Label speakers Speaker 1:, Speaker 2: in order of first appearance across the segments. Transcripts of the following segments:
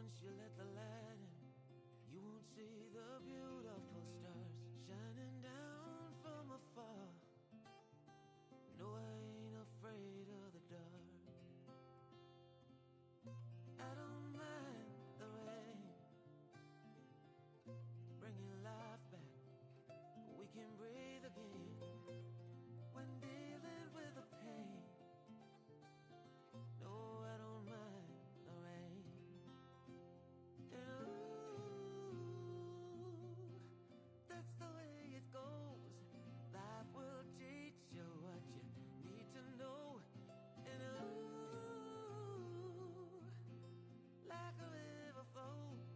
Speaker 1: once you let the light in, you won't see the beautiful stars shining down from afar. No, I ain't afraid of the dark. I don't mind the rain, bringing life back. We can breathe again when dealing with the pain. No, I don't mind the rain. And ooh, that's the way it goes. Life will teach you what you need to know. And ooh, like a river flows,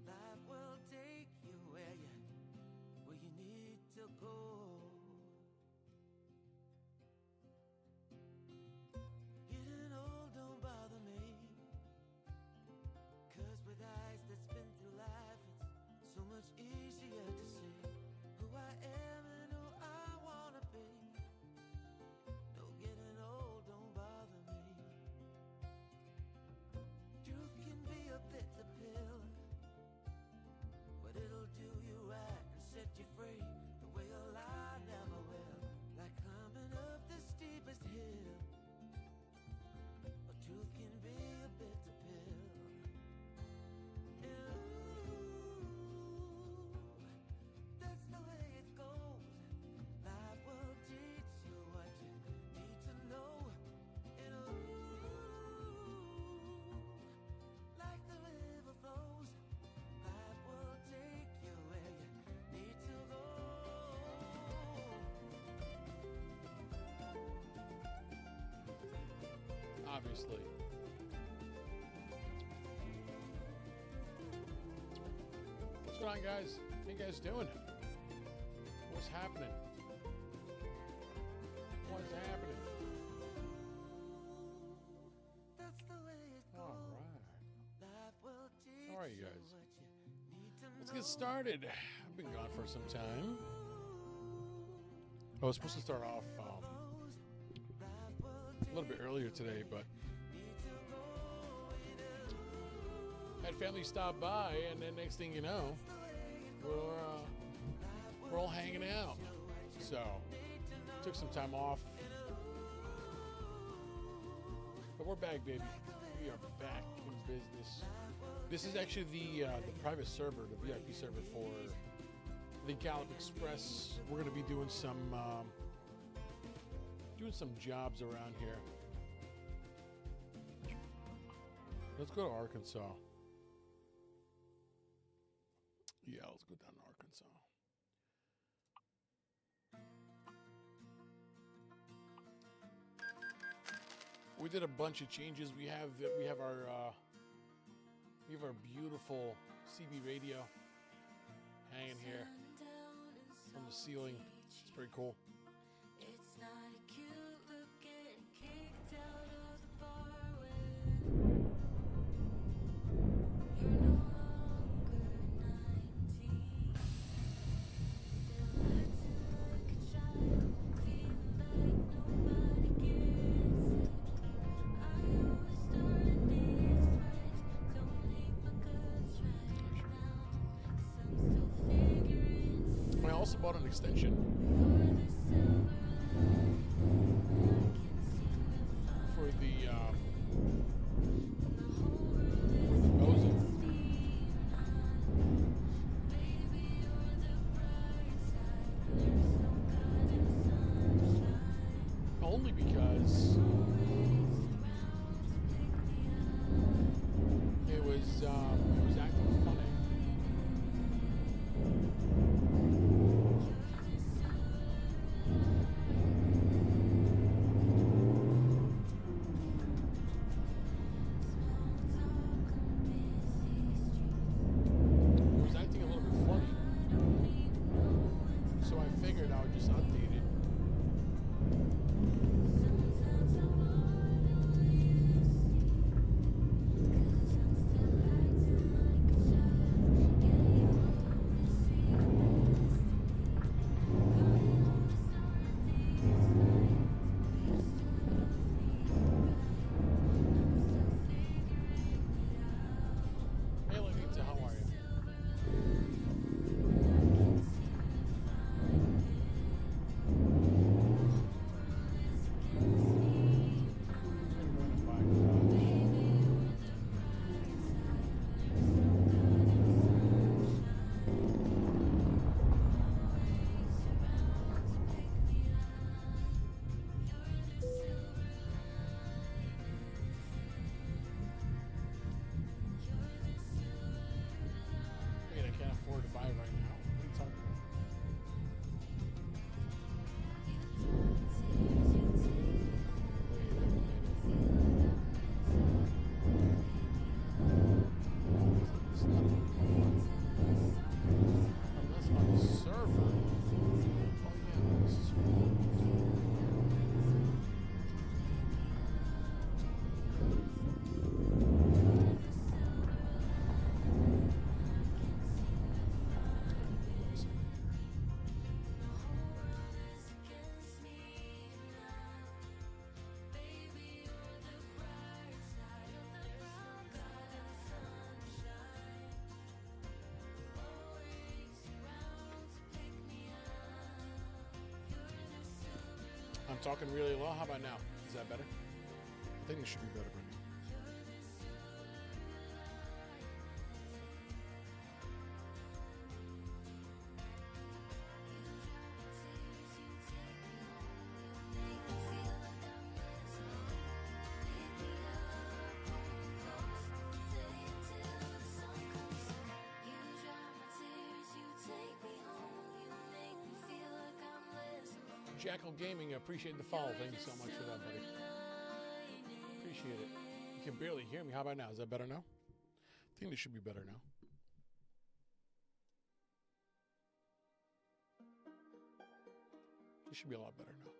Speaker 1: life will take you where you need to go. Getting old don't bother me, 'cause with eyes that's been through life, it's so much easier to see who I am and who I wanna be. No, getting old don't bother me. Truth can be a bitter pill, but it'll do you right and set you free the way a lie never will. Like climbing up the steepest hill, but truth can be a bitter pill. And ooh, that's the way it goes. Life will teach you what you need to know. And ooh, like the river flows, life will take you where you need to go.
Speaker 2: Obviously. What's going on, guys? How you guys doing? What's happening? What's happening?
Speaker 1: That's the way it goes.
Speaker 2: All right.
Speaker 1: Life will teach
Speaker 2: How are you guys?
Speaker 1: what you need to
Speaker 2: Let's
Speaker 1: know.
Speaker 2: get started. I've been gone for some time. I was supposed to start off a little bit earlier today, but had family stop by, and then next thing you know, we're all hanging out. So took some time off, but we're back, baby. We are back in business. This is actually the private server, the VIP server for the Gallop Express. We're going to be doing some jobs around here. Let's go to Arkansas. Yeah, let's go down to Arkansas. We did a bunch of changes. We have our beautiful CB radio hanging here on the ceiling. It's pretty cool.
Speaker 1: It's not cute looking kicked out of the bar when you're no longer 19. Still acting like a child, feeling like nobody gets it. I always start these fights, don't leave my guts right now, 'cause I'm still figuring.
Speaker 2: I also bought an extension for the Mosin. Only because it was acting funny. So I figured I would just update it. I'm talking really low. How about now? Is that better? I think it should be better by now. Jackal Gaming, I appreciate the follow. Thank you so much for that, buddy. Appreciate it. You can barely hear me. How about now? Is that better now? I think this should be better now. It should be a lot better now.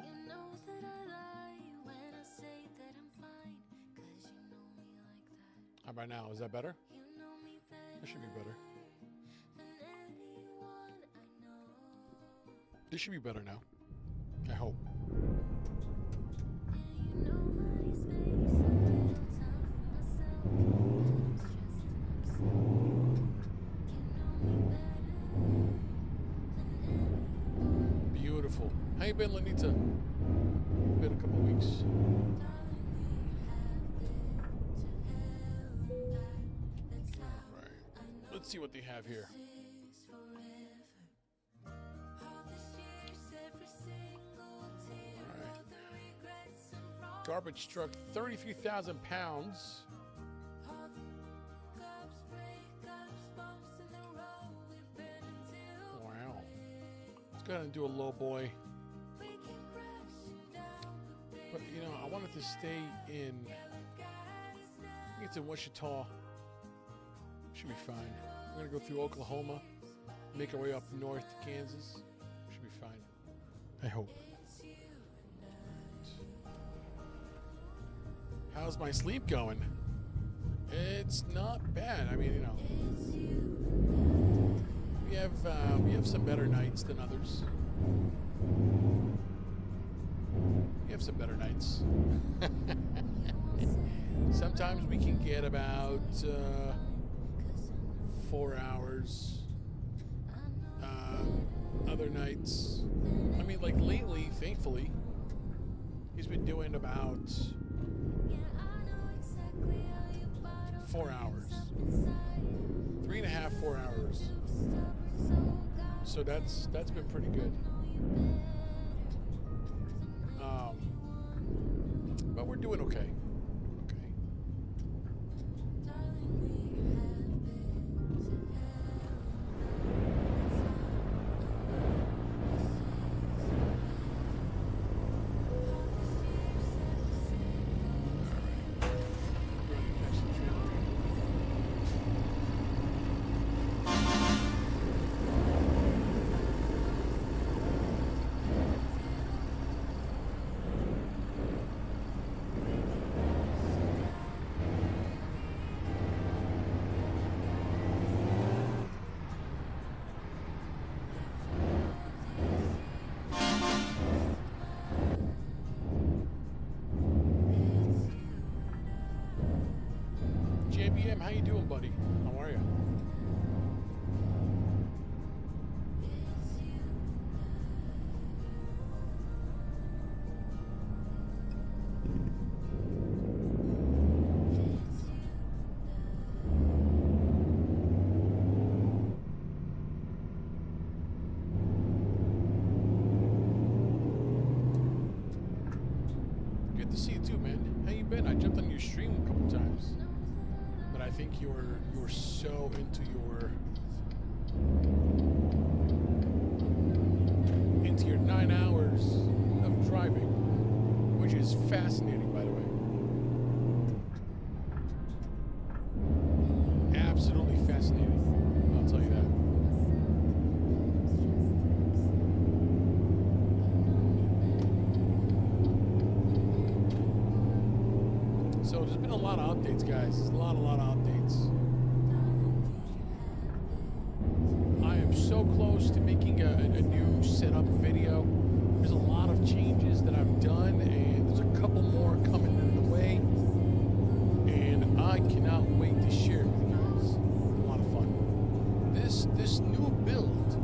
Speaker 1: You know that I lie when I say that I'm fine, 'cause you know me like that.
Speaker 2: How about now? Is that better?
Speaker 1: You know me better
Speaker 2: That should be better.
Speaker 1: than anyone I know.
Speaker 2: This should be better now. I hope.
Speaker 1: Yeah, you know my space, a little time for myself. When I'm stressed and upset, you know me better than anyone.
Speaker 2: Beautiful. How you been, Lenita? Been a couple weeks. Right. Let's see what they have here. Garbage truck, 33,000 pounds. Wow. Let's go ahead and do a low boy. But, you know, I wanted to stay in, I think it's in Wichita. Should be fine. We're going to go through Oklahoma, make our way up north to Kansas. Should be fine. I hope. How's my sleep going? It's not bad. I mean, you know, we have some better nights than others. We have some better nights. Sometimes we can get about 4 hours. Other nights, I mean, like lately, thankfully, he's been doing about 4 hours. 3.5, 4 hours. So that's been pretty good. But we're doing okay. JBM, how you doing, buddy? How are you? Good to see you too, man. How you been? I jumped on your stream a couple times. But I think you're so into your 9 hours of driving, which is fascinating, by the way. Absolutely fascinating. I'll tell you that. So there's been a lot of updates, guys. A lot of updates. I am so close to making a new setup video. There's a lot of changes that I've done, and there's a couple more coming in the way. And I cannot wait to share it with you guys. A lot of fun. This new build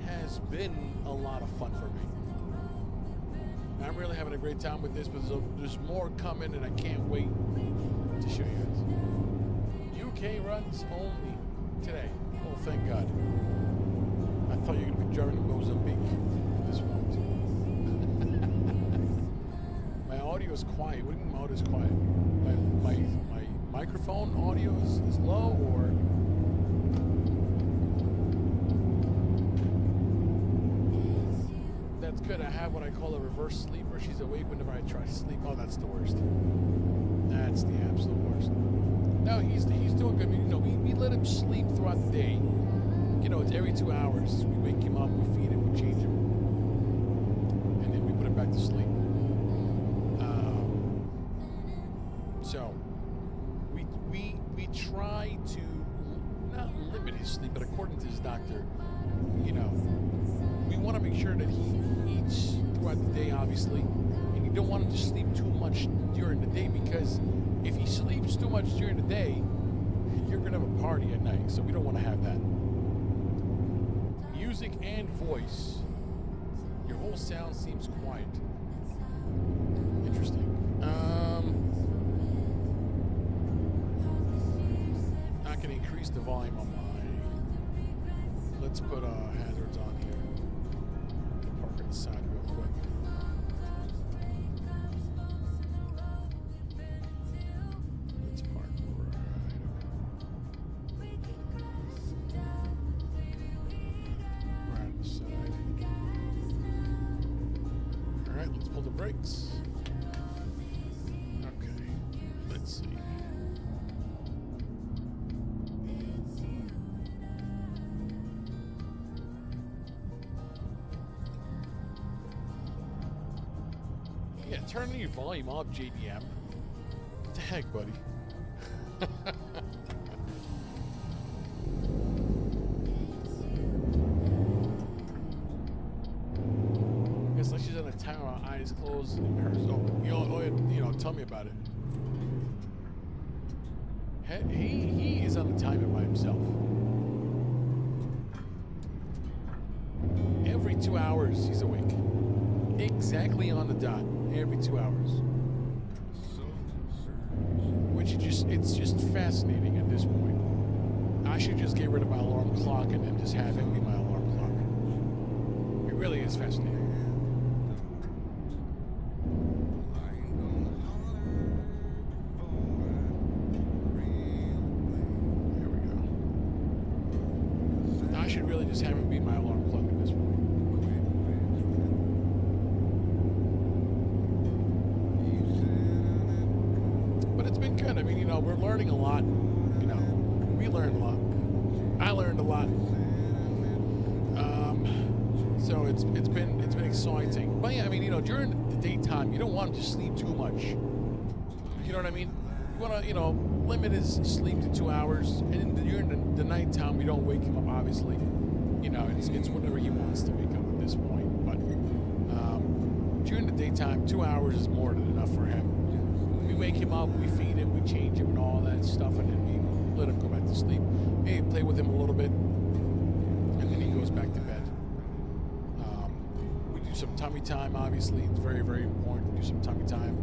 Speaker 2: has been a lot of fun for me. I'm really having a great time with this, but there's more coming, and I can't wait to show you guys. UK runs only today. Oh, thank God. I thought you were going to be driving to Mozambique at this point. My audio is quiet. What do you mean my audio is quiet? My microphone audio is low, or... That's good. I have what I call a reverse sleeper. She's awake whenever I try to sleep. Oh, that's the worst. That's the absolute worst. No, he's doing good. I mean, you know, we let him sleep throughout the day. You know, it's every 2 hours. We wake him up, we feed him, we change him, and then we put him back to sleep. So we try to not limit his sleep, but according to his doctor, you know, we want to make sure that he eats throughout the day, obviously, and you don't want him to sleep too much during the day, because if he sleeps too much during the day, you're going to have a party at night, so we don't want to have that. Music and voice. Your whole sound seems quiet. Interesting. I can increase the volume on my... Let's put hazards on here. Park it aside real quick. Let's park right on the side. All right, let's pull the brakes. Okay, let's see. Yeah, turn your volume up, JDM. What the heck, buddy? It's like she's on a timer, eyes closed, and hers open. You know, tell me about it. He is on the timer by himself. Every 2 hours, he's awake. Exactly on the dot. Every 2 hours. Which it's just fascinating at this point. I should just get rid of my alarm clock and then just have it be my alarm clock. It really is fascinating. There we go. I should really just have it be my alarm clock at this point. Good. I mean, you know, we're learning a lot. You know, we learned a lot. I learned a lot. So it's been exciting. But yeah, I mean, you know, during the daytime, you don't want him to sleep too much. You know what I mean? You want to, you know, limit his sleep to 2 hours, and during the nighttime, we don't wake him up. Obviously, you know, it's whenever he wants to wake up at this point. But during the daytime, 2 hours is more than enough for him. We wake him up, we feed him, we change him and all that stuff, and then we let him go back to sleep. Maybe play with him a little bit, and then he goes back to bed. We do some tummy time, obviously. It's very, very important to do some tummy time.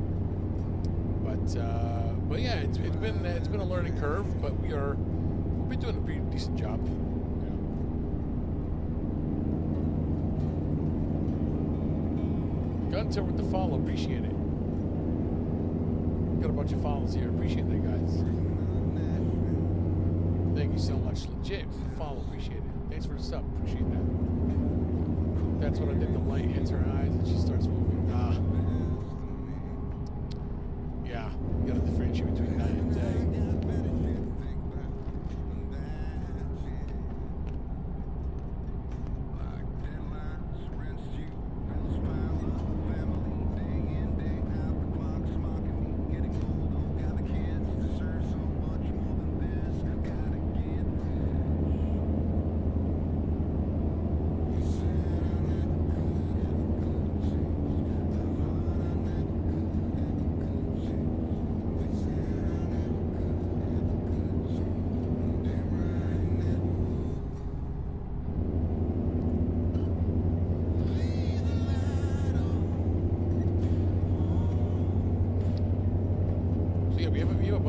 Speaker 2: But yeah, it's been a learning curve, but we've been doing a pretty decent job. Gunter with the follow, appreciate it. Got a bunch of follows here. Appreciate that, guys. Thank you so much. Legit for the follow. Appreciate it. Thanks for the sub. Appreciate that. That's what I did. The light hits her eyes and she starts moving. Yeah. You gotta differentiate between night and day.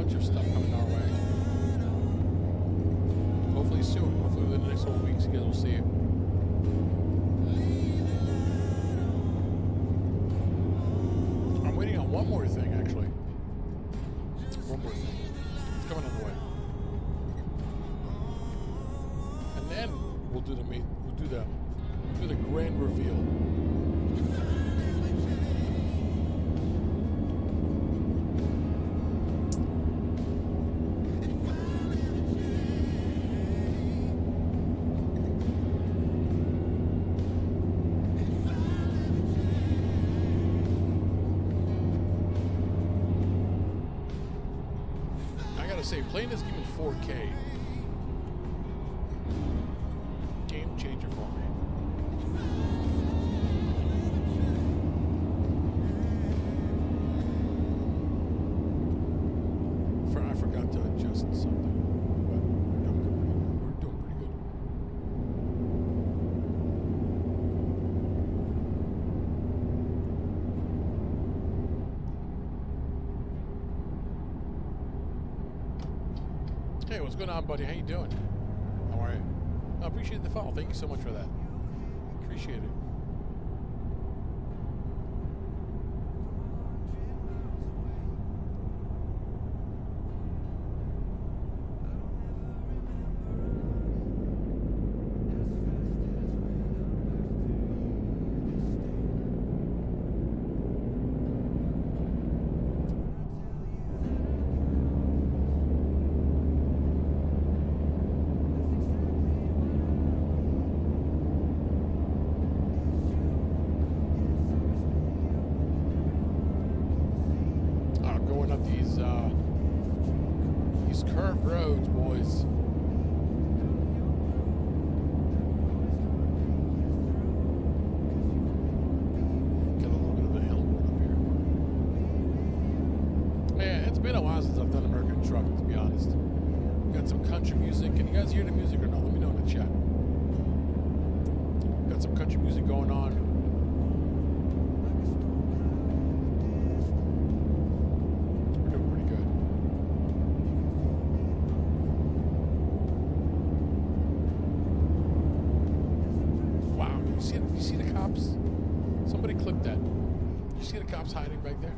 Speaker 2: bunch of stuff coming our way. Hopefully soon. Hopefully within the next couple weeks, you guys will see it. I'm waiting on one more thing, actually. One more thing. It's coming on the way. And then we'll do the grand reveal. Playing this game in 4K, game changer for me. I forgot to adjust something, but we're doing pretty good. We're doing pretty good. Hey, what's going on, buddy? How you doing? How are you? I appreciate the follow. Thank you so much for that. Appreciate it. These curved roads, boys. Got a little bit of a hill going up here. Man, it's been a while since I've done American Truck, to be honest. Got some country music. Can you guys hear the music or not? Let me know in the chat. Got some country music going on. You see the cops? Somebody clip that. You see the cops hiding back there?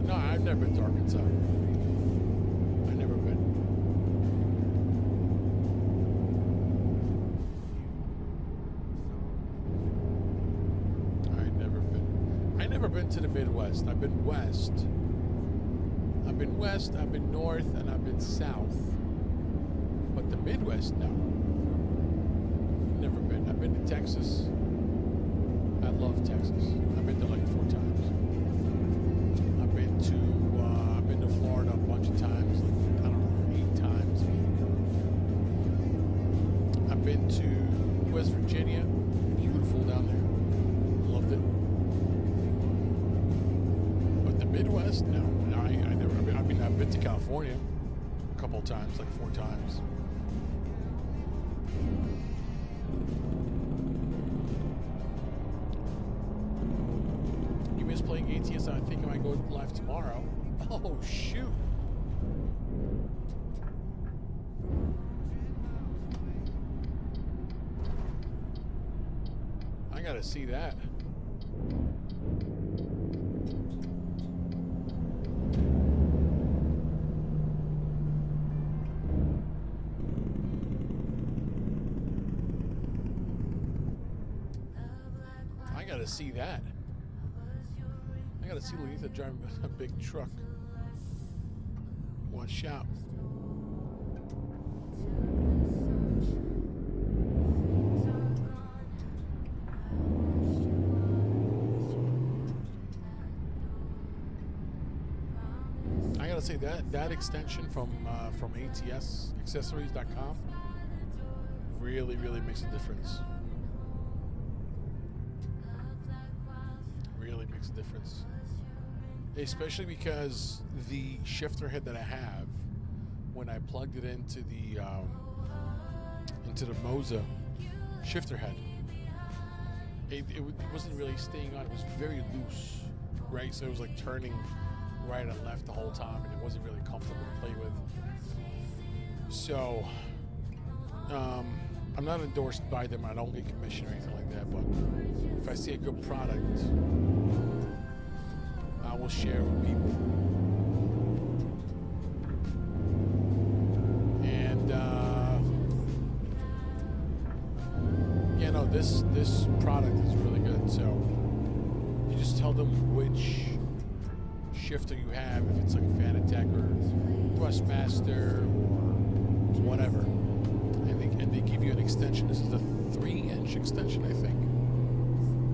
Speaker 2: No, I've never been to Arkansas. I've never been. I've never been to the Midwest. I've been west. I've been west, I've been north, and I've been south. But the Midwest, no. Never been. I've been to Texas. I love Texas. I've been to like 4 times. I've been to Florida a bunch of times, like, I don't know, 8 times maybe. I've been to West Virginia, beautiful down there, loved it. But the Midwest, no, I never. I've been to California a couple of times, like 4 times. You miss playing ATS? I think I might go live tomorrow. Oh, shoot. I gotta see that. I gotta see that. I gotta see Lolita driving a big truck. Watch out. I gotta say that extension from ATSaccessories.com really makes a difference. Really makes a difference. Especially because the shifter head that I have, when I plugged it into the Moza shifter head, it wasn't really staying on. It was very loose, right? So it was like turning right and left the whole time, and it wasn't really comfortable to play with. So I'm not endorsed by them. I don't get commission or anything like that, but if I see a good product, I will share it with people. And yeah, no, this product is really good. So you just tell them which shifter you have, if it's like a fanatec or Thrustmaster or whatever, and they give you an extension. This is a 3-inch extension, I think.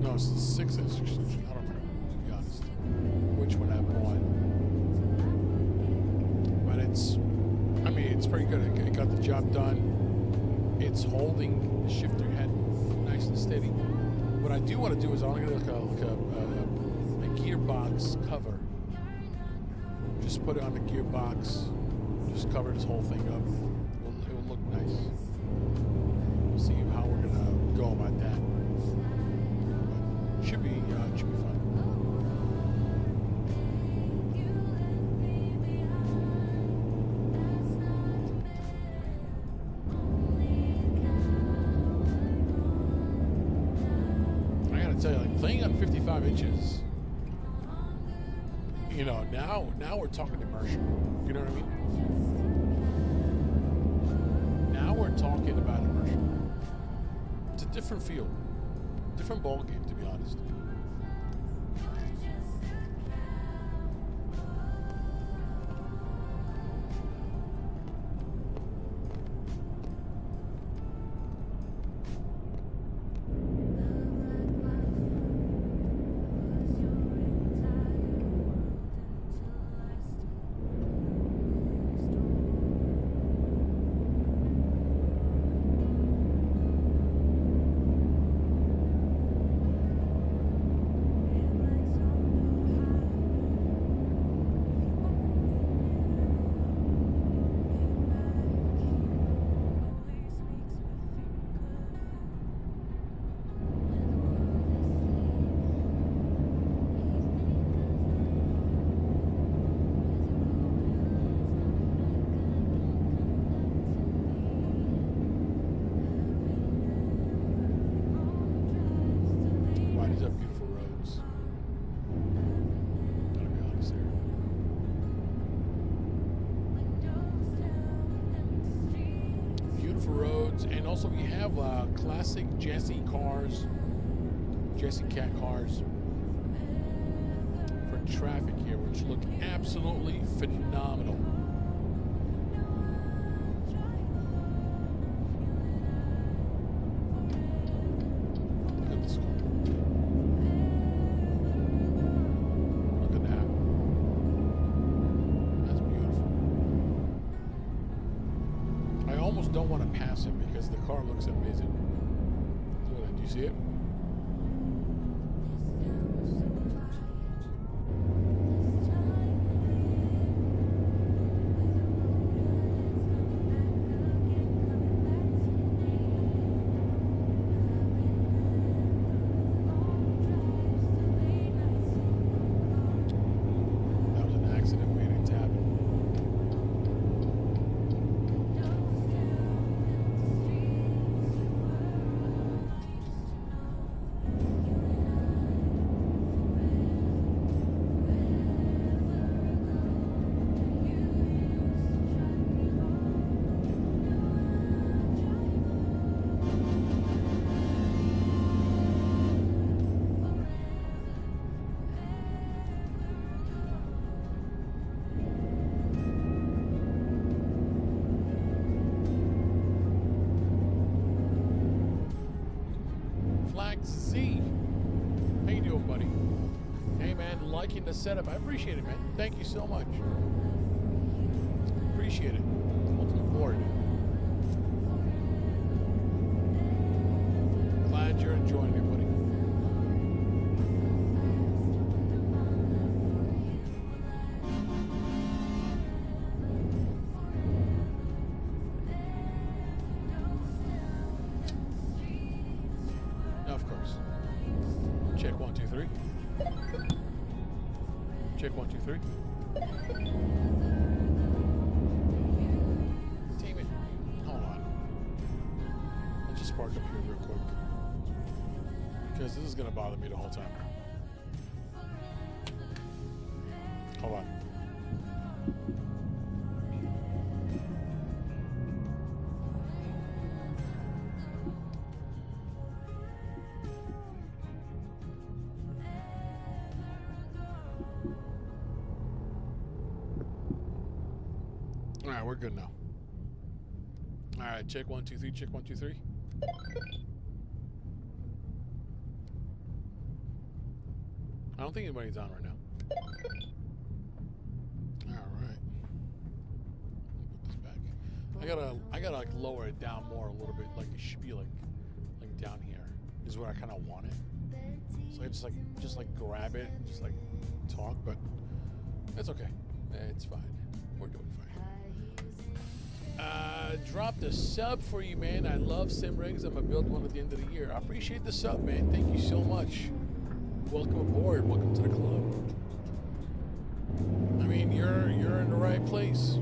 Speaker 2: No, it's a 6-inch extension. I don't remember, to be honest, which one I bought. But it's pretty good. It got the job done. It's holding the shifter head nice and steady. What I do want to do is I want to get like a gearbox cover. Just put it on the gearbox. Just cover this whole thing up. It will look nice. We'll see how we're gonna go about that. But should be fun. I gotta tell you, like playing on 55 inches. You know, now we're talking immersion. You know what I mean? Now we're talking about immersion. It's a different feel, different ball game, to be honest. And also we have classic Jesse Cat cars for traffic here, which look absolutely phenomenal. Look at this car. Look at that. That's beautiful. I almost don't want to pass it because the car looks amazing. Look at that. Do you see it? Z. How you doing, buddy? Hey, man, liking the setup. I appreciate it, man. Thank you so much. Appreciate it. Ultimate board. Glad you're enjoying it, buddy. Of course. Check 1, 2, 3. Check 1, 2, 3. Damn it. Hold on. Let's just park up here real quick. Because this is going to bother me the whole time. Hold on. All right, we're good now. All right, check 1, 2, 3. Check 1, 2, 3. I don't think anybody's on right now. All right. Put this back. I gotta like lower it down more a little bit. Like it should be like down here is where I kind of want it. So I just like grab it and just like talk, but it's okay. It's fine. We're doing fine. Dropped a sub for you, man. I love sim rigs. I'm gonna build one at the end of the year. I appreciate the sub, man. Thank you so much. Welcome aboard. Welcome to the club. I mean, you're in the right place.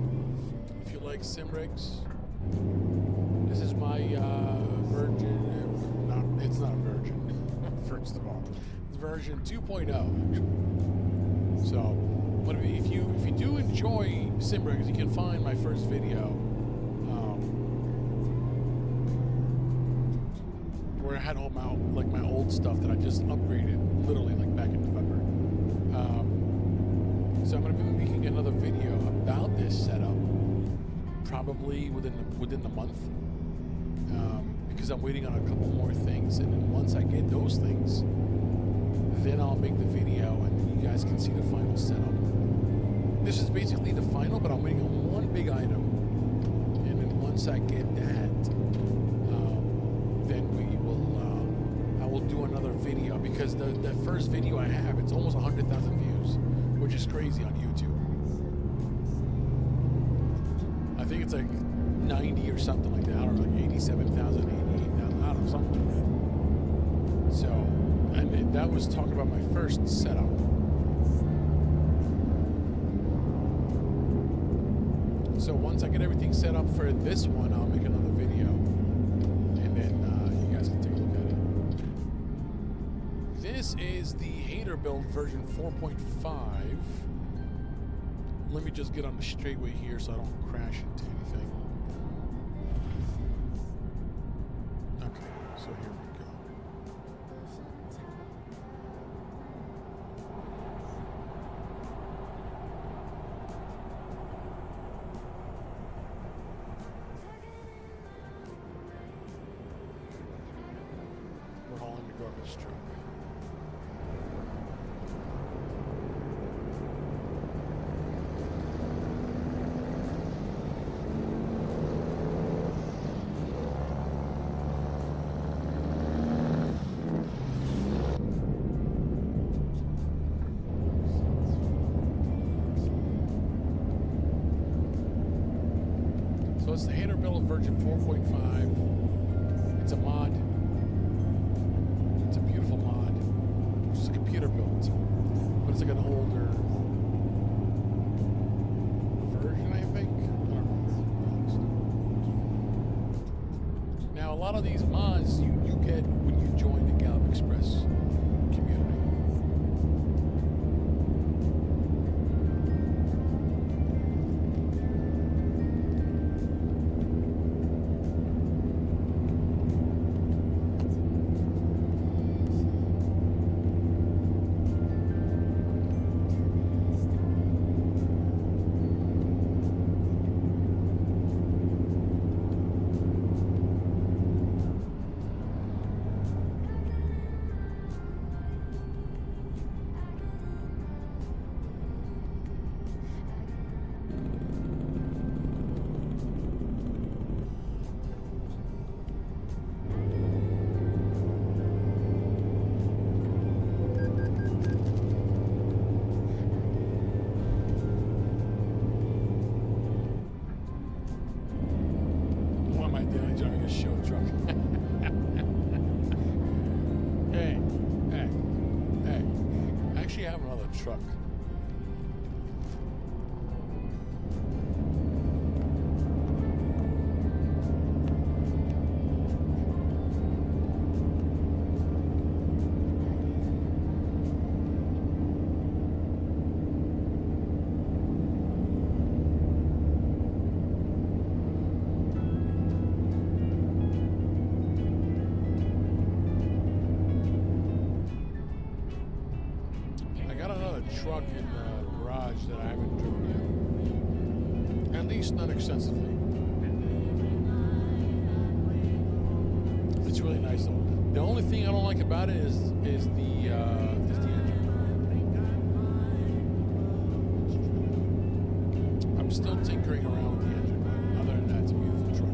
Speaker 2: If you like sim rigs, this is my version. It's not a version. First of all, it's version 2.0 actually. So, but if you do enjoy sim rigs, you can find my first video where I had all my old stuff that I just upgraded literally like back in November. So I'm going to be making another video about this setup probably within the month because I'm waiting on a couple more things, and then once I get those things, then I'll make the video and then you guys can see the final setup. This is basically the final, but I'm waiting on one big item, and then once I get that, then I will do another video, because the first video I have, it's almost 100,000 views, which is crazy on YouTube. I think it's like 90 or something like that, or like 87,000, 88,000, I don't know, something like that. So, and that was talking about my first setup. So once I get everything set up for this one, I'll make another video, and then you guys can take a look at it. This is the hater build version 4.5. Let me just get on the straightway here so I don't crash into anything. Okay, so here we go. We're hauling the garbage truck. So it's the hater build version 4.5. It's a mod. It's a beautiful mod. It's just a computer built, but it's like an older version, I think. I don't remember. Now, a lot of these mods you get when you join the Gallop Express community. truck. Truck in the garage that I haven't driven yet. At least not extensively. It's really nice though. The only thing I don't like about it is the engine. I'm still tinkering around with the engine, but other than that, it's a beautiful truck.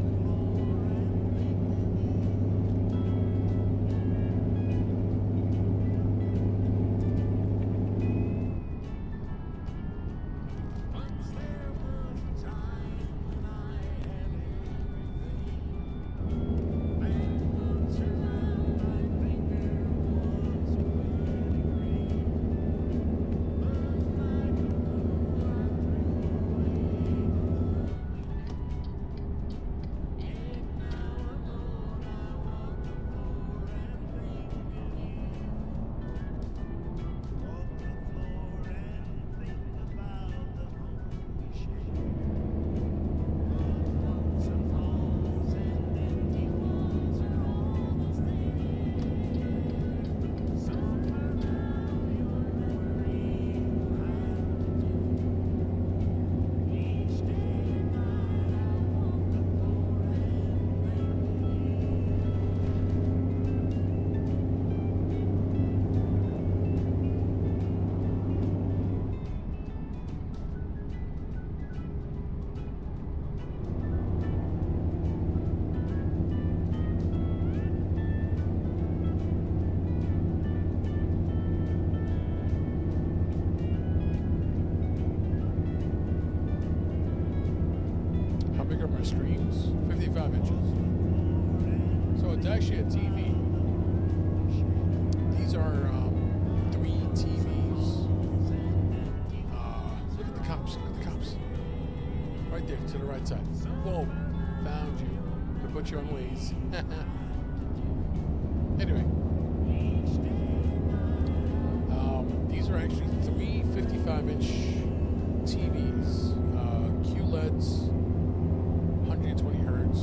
Speaker 2: Screens, 55 inches. So it's actually a TV. These are 3 TVs. Look at the cops, look at the cops. Right there, to the right side. Boom, found you. To put you on Waze. Anyway. These are actually 3 55-inch TVs. QLEDs. 120 hertz,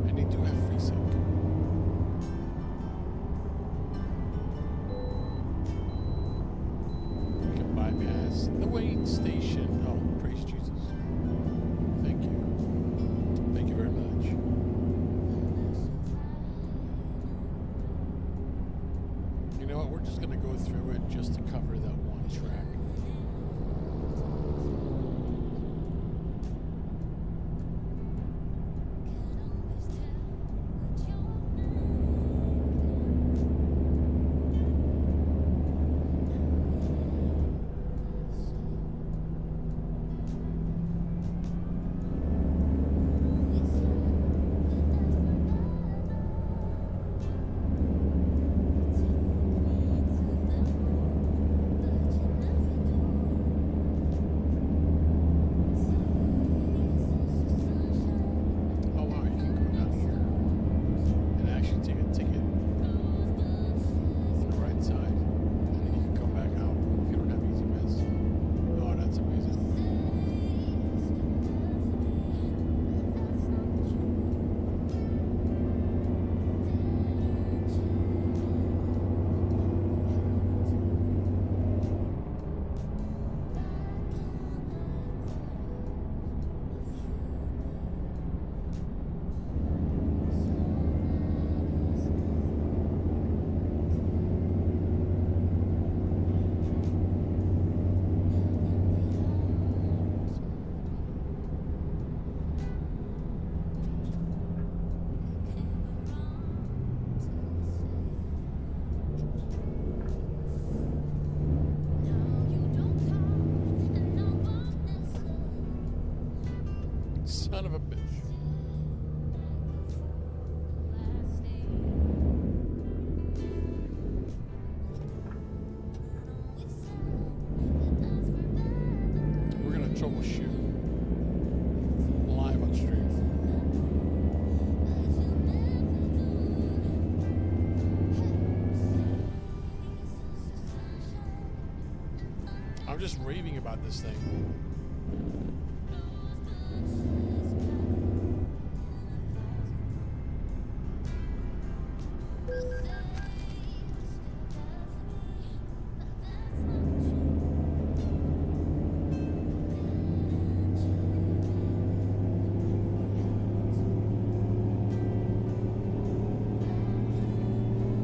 Speaker 2: and they do have FreeSync. You can bypass the wait station. Oh, praise Jesus. Thank you. Thank you very much. You know what? We're just going to go through it just to cover that one track. just raving about this thing.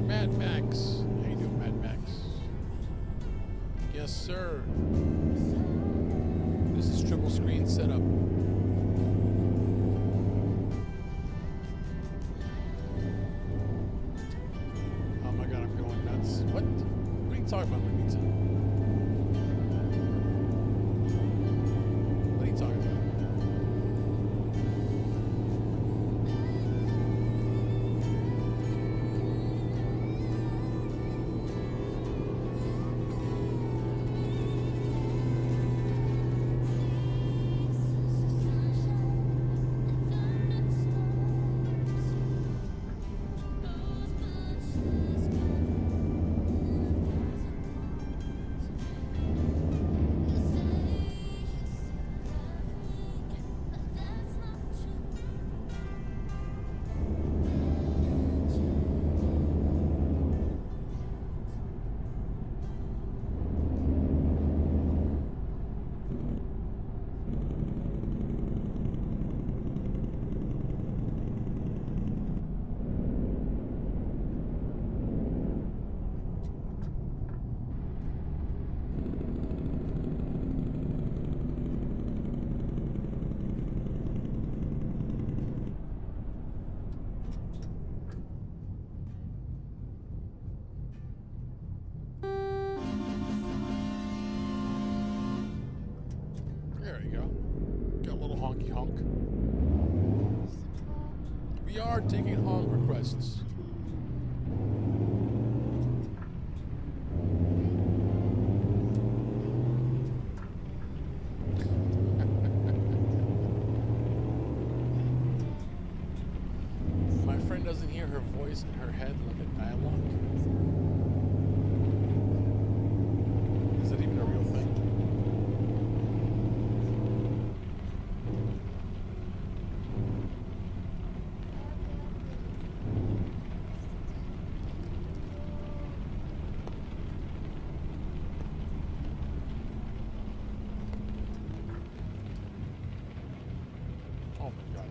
Speaker 2: Mad Max. How you doing, Mad Max? Yes, sir. This is triple screen setup. Oh my god, I'm going nuts. What? What are you talking about, Lamita? What are you talking about? There you go. Got a little honky honk. We are taking honk requests. My friend doesn't hear her voice in her head like a dialogue. Is that even a real thing? Oh my god.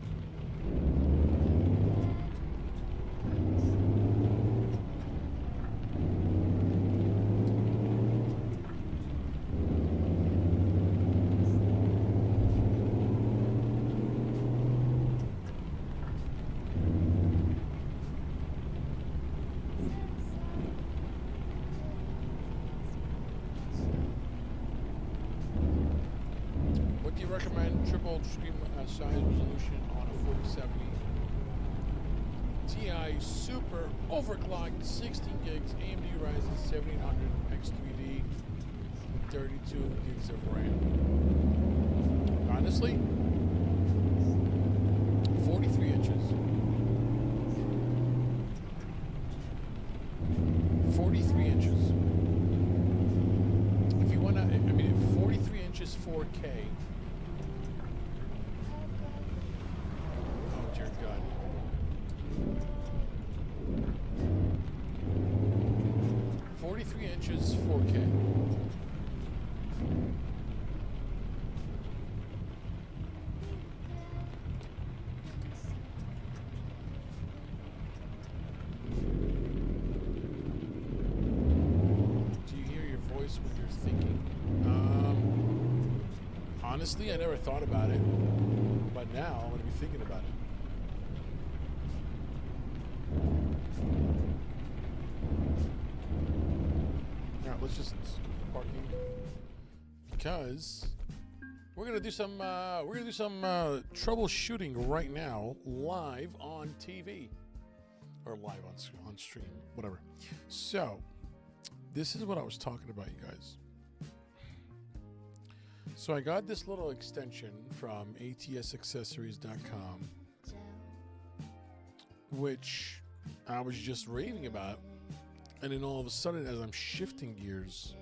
Speaker 2: What do you recommend? Triple screen size resolution on a 4070 Ti super overclocked 16 gigs AMD Ryzen 7800 X3D 32 gigs of RAM. Honestly, 43 inches. 43 inches. If you want to, I mean, 43 inches 4K. Oh dear God. Inches 4K. Do you hear your voice when you're thinking? Honestly, I never thought about it, but now I'm going to be thinking about it. Let's just parking because we're gonna do some troubleshooting right now, live on TV or live on stream, whatever. So this is what I was talking about, you guys. So I got this little extension from atsaccessories.com, which I was just raving about. And then all of a sudden, as I'm shifting gears,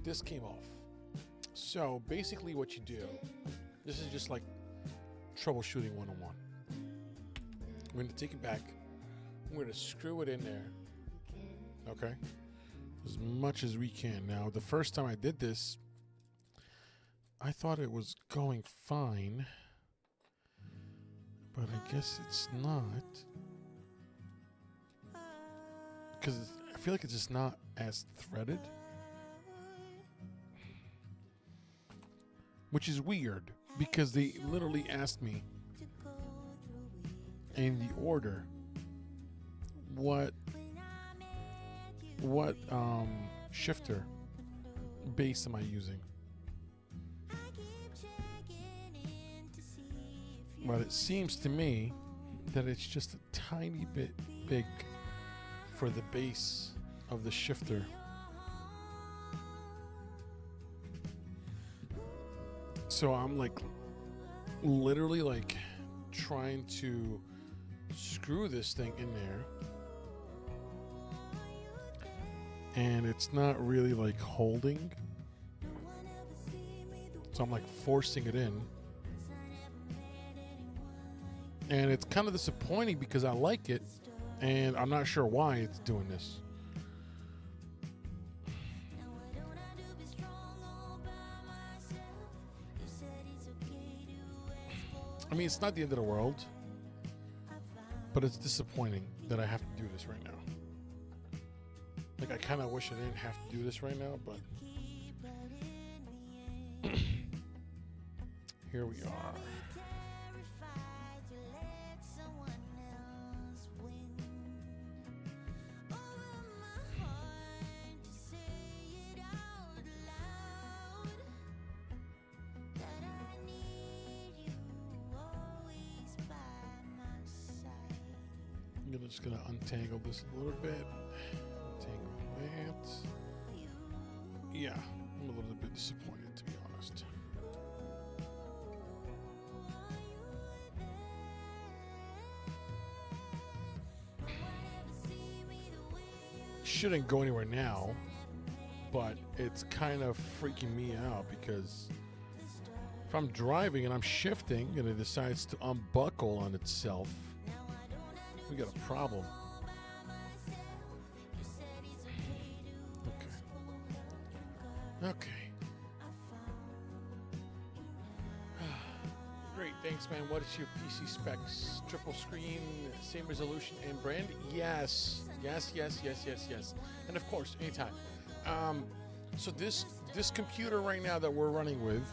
Speaker 2: this came off. So basically what you do, this is just like troubleshooting 101. I'm going to take it back. I'm going to screw it in there. Okay? As much as we can. Now, the first time I did this, I thought it was going fine. But I guess it's not. Because I feel like it's just not as threaded. Which is weird. Because they literally asked me in the order what shifter base am I using. But it seems to me that it's just a tiny bit big for the base of the shifter. So I'm like literally like trying to screw this thing in there, and it's not really like holding, so I'm like forcing it in, and it's kind of disappointing because I like it and I'm not sure why it's doing this. I mean, it's not the end of the world, but it's disappointing that I have to do this right now. Like, I kind of wish I didn't have to do this right now, but here we are. I'm just gonna untangle this a little bit. Untangle that. Yeah, I'm a little bit disappointed, to be honest. Shouldn't go anywhere now, but it's kind of freaking me out because if I'm driving and I'm shifting and it decides to unbuckle on itself, we got a problem. Okay. Great, thanks, man. What is your PC specs? Triple screen, same resolution and brand? Yes. And of course, anytime. So this computer right now that we're running with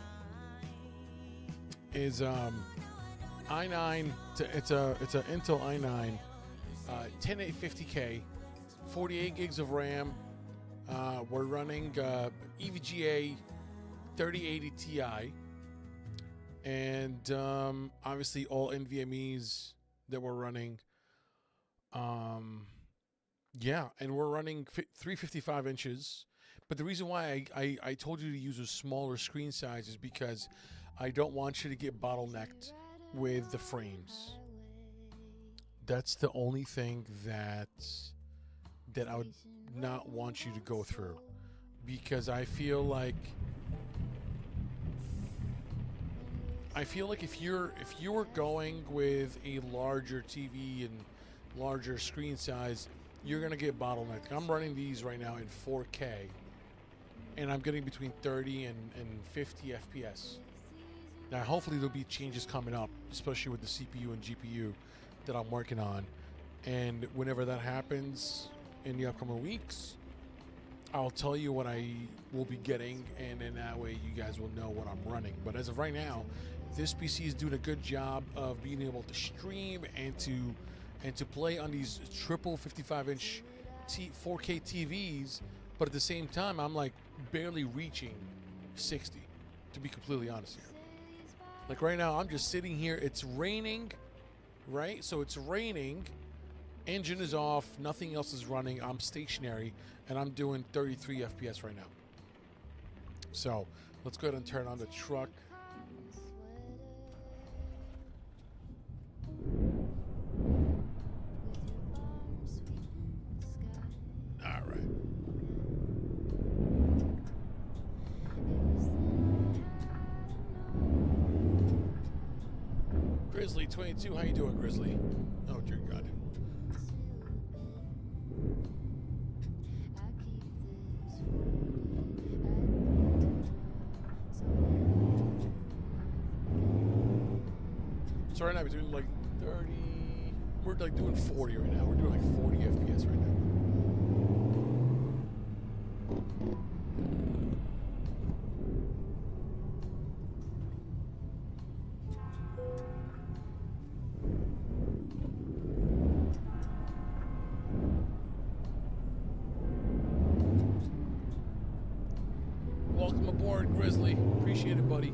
Speaker 2: is i9. It's a Intel i9, 10850K, 48 gigs of RAM. We're running EVGA 3080 Ti, and obviously all NVMEs that we're running. Yeah, and we're running 355 inches. But the reason why I told you to use a smaller screen size is because I don't want you to get bottlenecked with the frames. That's the only thing that I would not want you to go through, because I feel like if you were going with a larger TV and larger screen size, you're gonna get bottlenecked. I'm running these right now in 4K, and I'm getting between 30 and 50 FPS. Now, hopefully there'll be changes coming up, especially with the CPU and GPU that I'm working on. And whenever that happens in the upcoming weeks, I'll tell you what I will be getting, and then that way you guys will know what I'm running. But as of right now, this PC is doing a good job of being able to stream and to play on these triple 55-inch 4K TVs, but at the same time, I'm like barely reaching 60, to be completely honest here. Like right now, I'm just sitting here. It's raining, right? So it's raining. Engine is off. Nothing else is running. I'm stationary, and I'm doing 33 FPS right now. So let's go ahead and turn on the truck. All right. Grizzly 22, how you doing, Grizzly? Oh dear God. So right now we're doing like 30. We're like doing 40 right now. We're doing like 40 FPS right now. Welcome aboard, Grizzly. Appreciate it, buddy.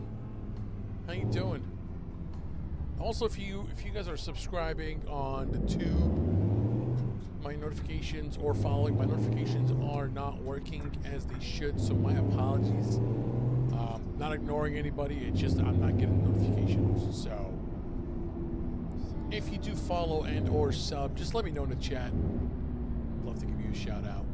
Speaker 2: How you doing? Also, if you guys are subscribing on the tube, my notifications or following, my notifications are not working as they should, so my apologies. Not ignoring anybody, it's just I'm not getting notifications. So if you do follow and or sub, just let me know in the chat. I'd love to give you a shout out.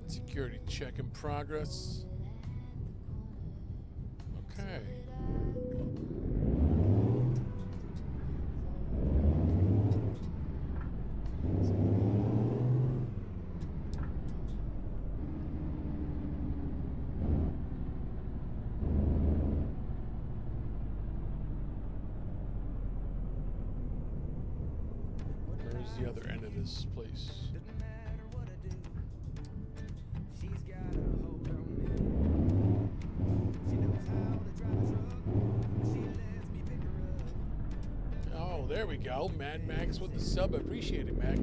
Speaker 2: Security check in progress. Okay. Where's the other end of this place? There we go. Mad Max with the sub. I appreciate it, Max.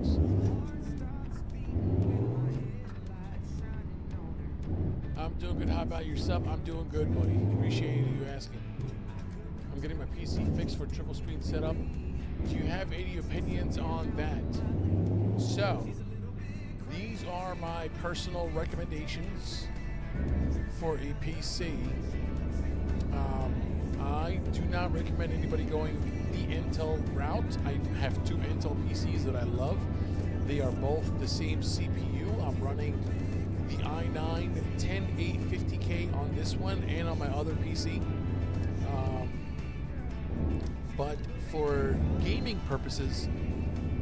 Speaker 2: I'm doing good. How about yourself? I'm doing good, buddy. Appreciate you asking. I'm getting my PC fixed for triple screen setup. Do you have any opinions on that? So, these are my personal recommendations for a PC. I do not recommend anybody going the Intel route. I have two Intel PCs that I love. They are both the same CPU. I'm running the i9 10850K on this one and on my other PC. But for gaming purposes,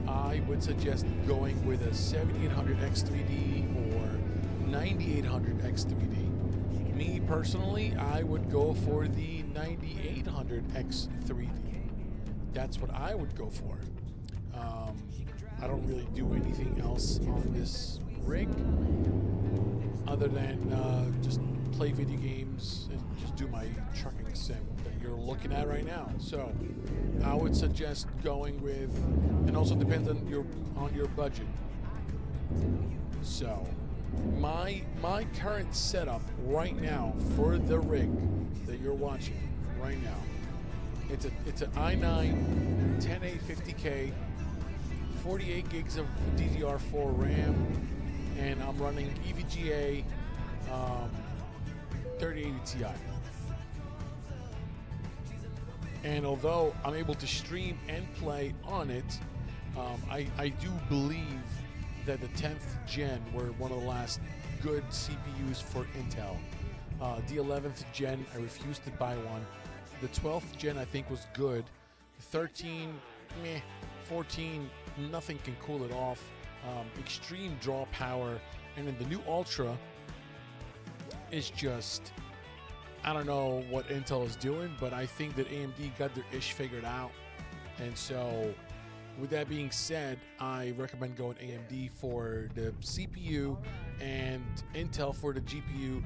Speaker 2: I would suggest going with a 7800X3D or 9800X3D. Me personally, I would go for the 9800X3D. That's what I would go for. I don't really do anything else on this rig other than just play video games and just do my trucking sim that you're looking at right now. So I would suggest going with, and also depends on your budget. So my current setup right now for the rig that you're watching right now, it's an i9 10850K, 48 gigs of DDR4 RAM, and I'm running EVGA 3080 Ti. And although I'm able to stream and play on it, I do believe that the 10th gen were one of the last good CPUs for Intel. The 11th gen, I refused to buy one. The 12th gen, I think, was good. 13, meh. 14, nothing can cool it off. Extreme draw power. And then the new Ultra is just, I don't know what Intel is doing, but I think that AMD got their ish figured out. And so, with that being said, I recommend going AMD for the CPU and Intel for the GPU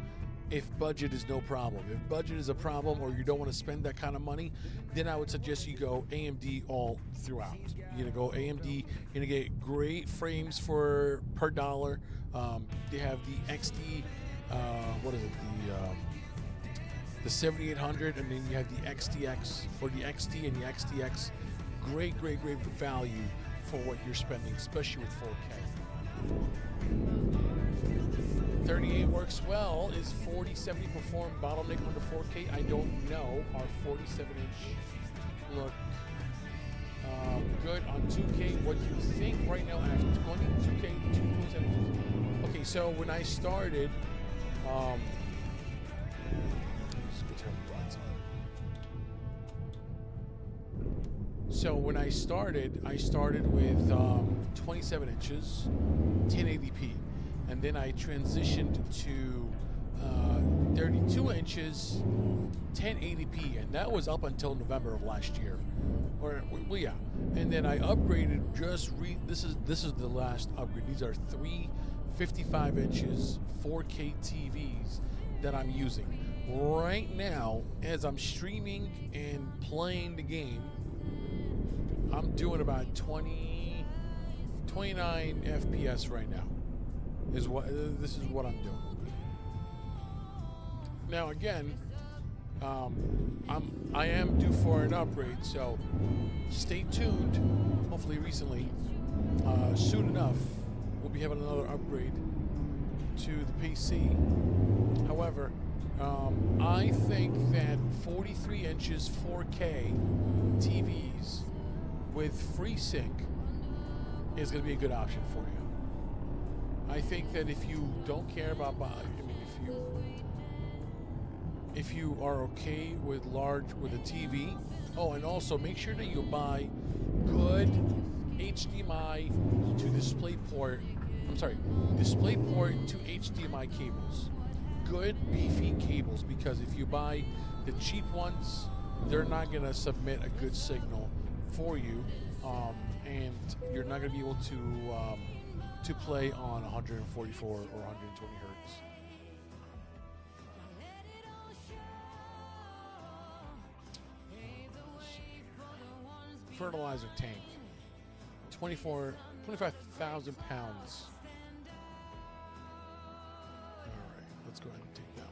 Speaker 2: if budget is no problem. If budget is a problem or you don't want to spend that kind of money, then I would suggest you go AMD all throughout. You're going to go AMD, you're going to get great frames per dollar. They have the XD, what is it, the 7800, and then you have the XTX or the XT and the XTX. Great value for what you're spending, especially with 4K. 38 works well. Is 4070 perform bottleneck under 4K? I don't know. Our 47-inch look good on 2K. What do you think right now? I have 2K, 227 inches. Okay, so when I started, so when I started with 27 inches, 1080p, and then I transitioned to 32 inches, 1080p, and that was up until November of last year. Or, well, yeah, and then I upgraded. This is the last upgrade. These are 3 55 inches 4K TVs that I'm using right now as I'm streaming and playing the game. I'm doing about 29 FPS right now. This is what I'm doing. Now again, I am due for an upgrade, so stay tuned. Hopefully, soon enough, we'll be having another upgrade to the PC. However, I think that 43 inches 4K TVs with FreeSync is going to be a good option for you. I think that if you don't care about, if you are okay with a TV, and also make sure that you buy good HDMI to DisplayPort to HDMI cables. Good beefy cables, because if you buy the cheap ones, they're not going to submit a good signal for you, and you're not going to be able to play on 144 or 120 hertz. Fertilizer tank, 25,000 pounds. All right, let's go ahead and take that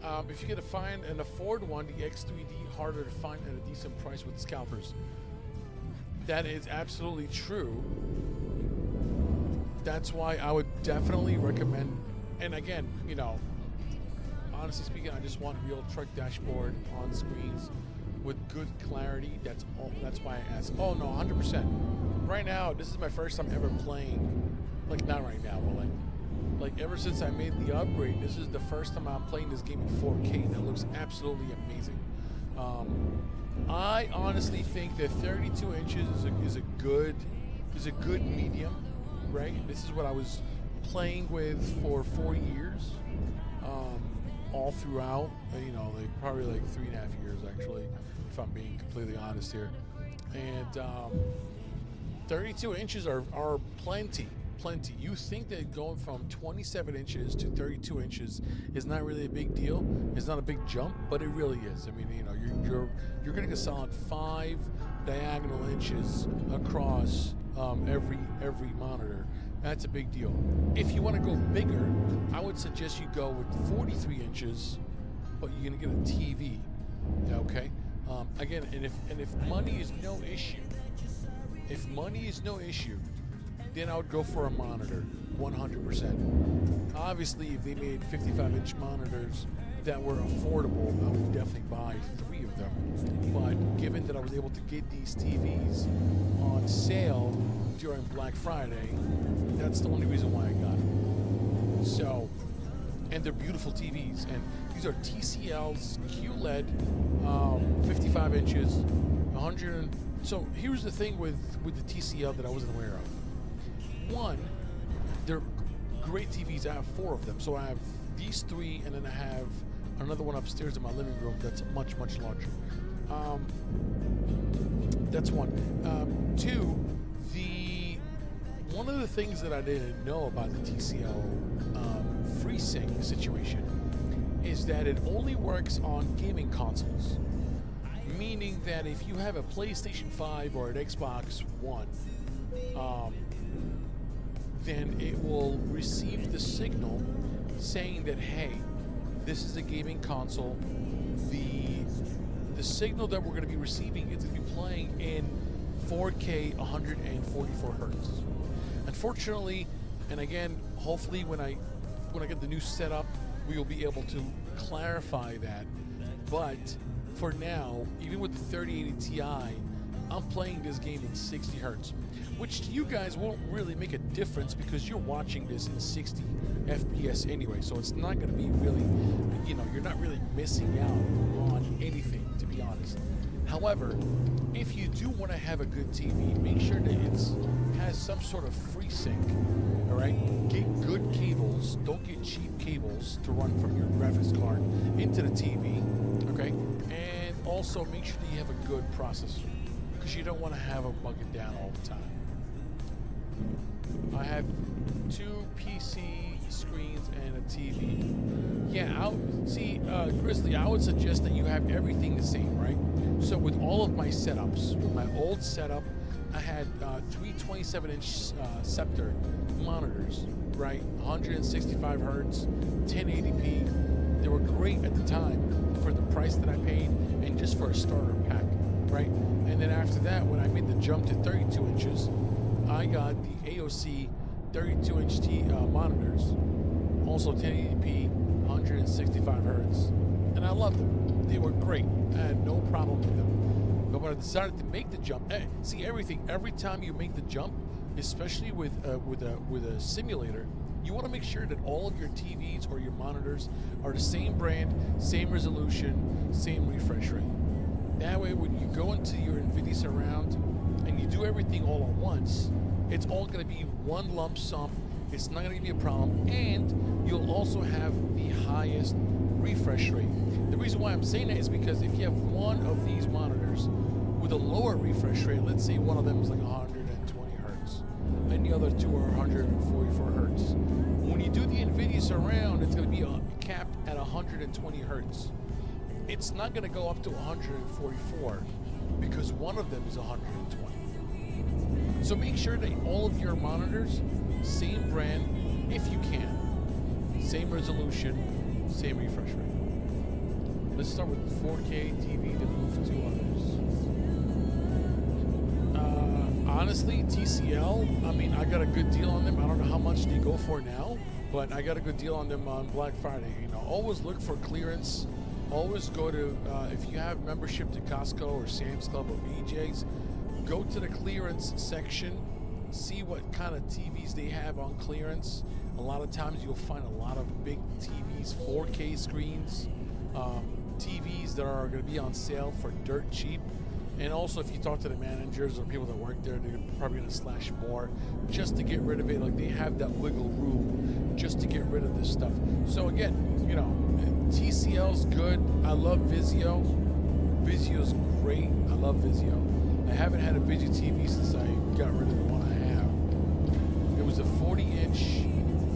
Speaker 2: one. If you get to find and afford one, the X3D harder to find at a decent price with scalpers. That is absolutely true. That's why I would definitely recommend. And again, honestly speaking, I just want real truck dashboard on screens with good clarity. That's all. That's why I asked. Oh no, 100%. Right now, this is my first time ever playing. Like not right now, but like ever since I made the upgrade, this is the first time I'm playing this game in 4K. That looks absolutely amazing. I honestly think that 32 inches is a good medium, right? This is what I was playing with for 4 years. All throughout, probably like 3.5 years actually, if I'm being completely honest here. And 32 inches are plenty. You think that going from 27 inches to 32 inches is not really a big deal? It's not a big jump, but it really is. I mean, you're getting a solid 5 diagonal inches across every monitor. That's a big deal. If you want to go bigger, I would suggest you go with 43 inches, but you're going to get a TV. Okay. Again, and if money is no issue, then I would go for a monitor, 100%. Obviously, if they made 55-inch monitors that were affordable, I would definitely buy 3 of them. But given that I was able to get these TVs on sale during Black Friday, that's the only reason why I got them. So, and they're beautiful TVs, and these are TCLs, QLED, 55 inches, 100. So here's the thing with the TCL that I wasn't aware of. One, they're great TVs. I have 4 of them. So I have these 3, and then I have another one upstairs in my living room that's much larger. That's one. 2, one of the things that I didn't know about the TCL FreeSync situation is that it only works on gaming consoles. Meaning that if you have a PlayStation 5 or an Xbox One, then it will receive the signal saying that, hey, this is a gaming console. The signal that we're going to be receiving is going to be playing in 4K 144 hertz. Unfortunately, and again, hopefully when I get the new setup, we will be able to clarify that. But for now, even with the 3080 Ti, I'm playing this game in 60 hertz, which to you guys won't really make a difference because you're watching this in 60 FPS anyway. So it's not going to be really, you're not really missing out on anything, to be honest. However, if you do want to have a good TV, make sure that it has some sort of FreeSync. All right, get good cables. Don't get cheap cables to run from your graphics card into the TV. Okay, and also make sure that you have a good processor because you don't want to have it bugging down all the time. I have 2 PC screens and a TV. Yeah, Grizzly, I would suggest that you have everything the same, right? So with all of my setups, with my old setup, I had 3 27-inch Scepter monitors, right? 165 hertz, 1080p. They were great at the time for the price that I paid and just for a starter pack, right? And then after that, when I made the jump to 32 inches, I got the AOC 32-inch monitors, also 1080p, 165 hertz, and I loved them. They were great. I had no problem with them. But when I decided to make the jump, see everything. Every time you make the jump, especially with a simulator, you want to make sure that all of your TVs or your monitors are the same brand, same resolution, same refresh rate. That way, when you go into your NVIDIA Surround and you do everything all at once, it's all going to be one lump sum. It's not going to give you a problem, and you'll also have the highest refresh rate. The reason why I'm saying that is because if you have one of these monitors with a lower refresh rate, let's say one of them is like 120 hertz, and the other 2 are 144 hertz. When you do the NVIDIA Surround, it's going to be capped at 120 hertz. It's not going to go up to 144 because one of them is 120. So make sure that all of your monitors, same brand, if you can, same resolution, same refresh rate. Let's start with 4K TV, then move to others. Honestly, TCL, I mean, I got a good deal on them. I don't know how much they go for now, but I got a good deal on them on Black Friday. Always look for clearance. Always go to, if you have membership to Costco or Sam's Club or BJ's, go to the clearance section, see what kind of TVs they have on clearance. A lot of times you'll find a lot of big TVs, 4K screens, TVs that are going to be on sale for dirt cheap. And also if you talk to the managers or people that work there, they're probably going to slash more just to get rid of it. Like they have that wiggle room just to get rid of this stuff. So again, TCL's good. I love Vizio. Vizio's great. I love Vizio. I haven't had a Vizio TV since I got rid of the one I have. It was a 40-inch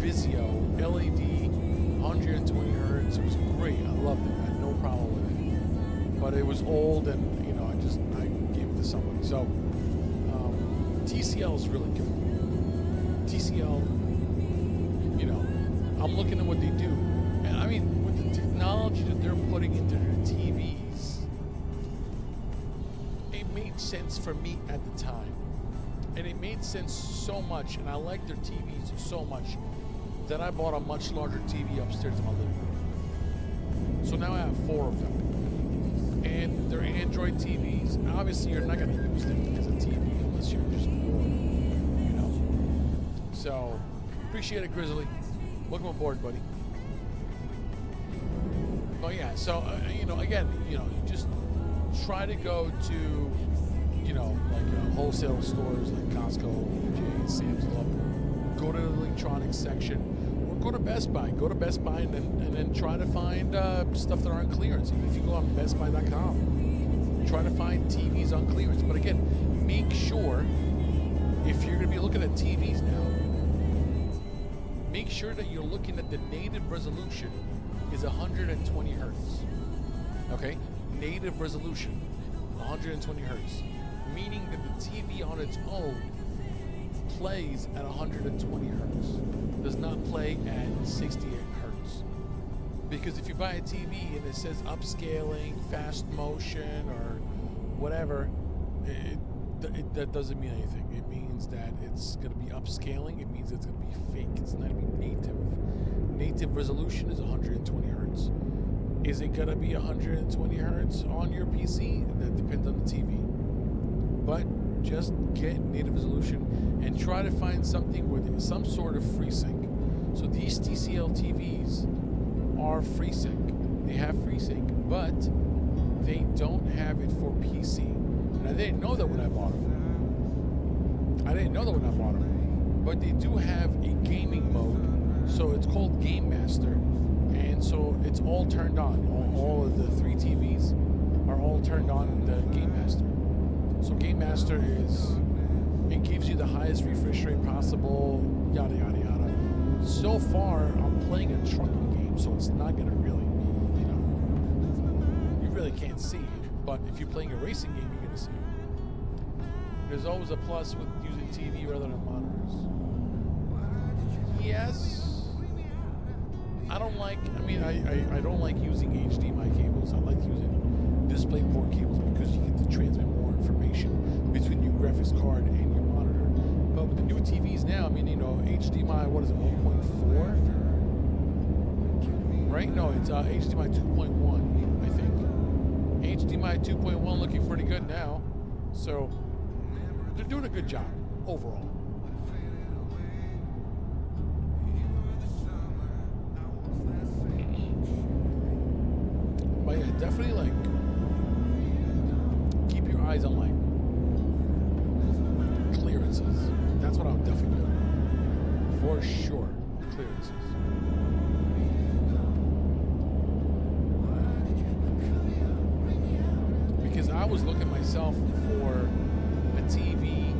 Speaker 2: Vizio LED, 120 hertz. It was great. I loved it. I had no problem with it. But it was old, and I gave it to somebody. So TCL is really good. TCL, I'm looking at what they do, and I mean with the technology that they're putting into their TVs. It made sense for me at the time. And it made sense so much, and I liked their TVs so much, that I bought a much larger TV upstairs in my living room. So now I have 4 of them. And they're Android TVs. Obviously, you're not going to use them as a TV unless you're just bored, So, appreciate it, Grizzly. Welcome aboard, buddy. Oh, yeah, so, again, just try to go to, wholesale stores like Costco, BJ's, Sam's Club. Go to the electronics section, or go to Best Buy. Go to Best Buy and then try to find stuff that are on clearance. Even if you go on BestBuy.com, try to find TVs on clearance. But again, make sure if you're going to be looking at TVs now, make sure that you're looking at the native resolution is 120 hertz. Okay, native resolution, 120 hertz. Meaning that the TV on its own plays at 120 hertz. Does not play at 68 hertz. Because if you buy a TV and it says upscaling, fast motion, or whatever, that doesn't mean anything. It means that it's going to be upscaling. It means it's going to be fake. It's not going to be native. Native resolution is 120 hertz. Is it going to be 120 hertz on your PC? That depends on the TV. But just get native resolution and try to find something with some sort of FreeSync. So these TCL TVs are FreeSync. They have FreeSync, but they don't have it for PC. And I didn't know that when I bought them. But they do have a gaming mode. So it's called Game Master. And so it's all turned on. All of the 3 TVs are all turned on in the Game Master. So Game Master it gives you the highest refresh rate possible, yada, yada, yada. So far, I'm playing a trucking game, so it's not going to really be, you really can't see it. But if you're playing a racing game, you're going to see it. There's always a plus with using TV rather than monitors. Yes. I don't like using HDMI cables. I like using DisplayPort cables because you get to transmit more information between your graphics card and your monitor. But with the new TVs now, HDMI, what is it, 1.4? Right? No, it's HDMI 2.1, I think. HDMI 2.1 looking pretty good now. So they're doing a good job overall. But yeah, definitely keep your eyes on clearances. That's what I'll definitely do. For sure, clearances. Because I was looking myself for a TV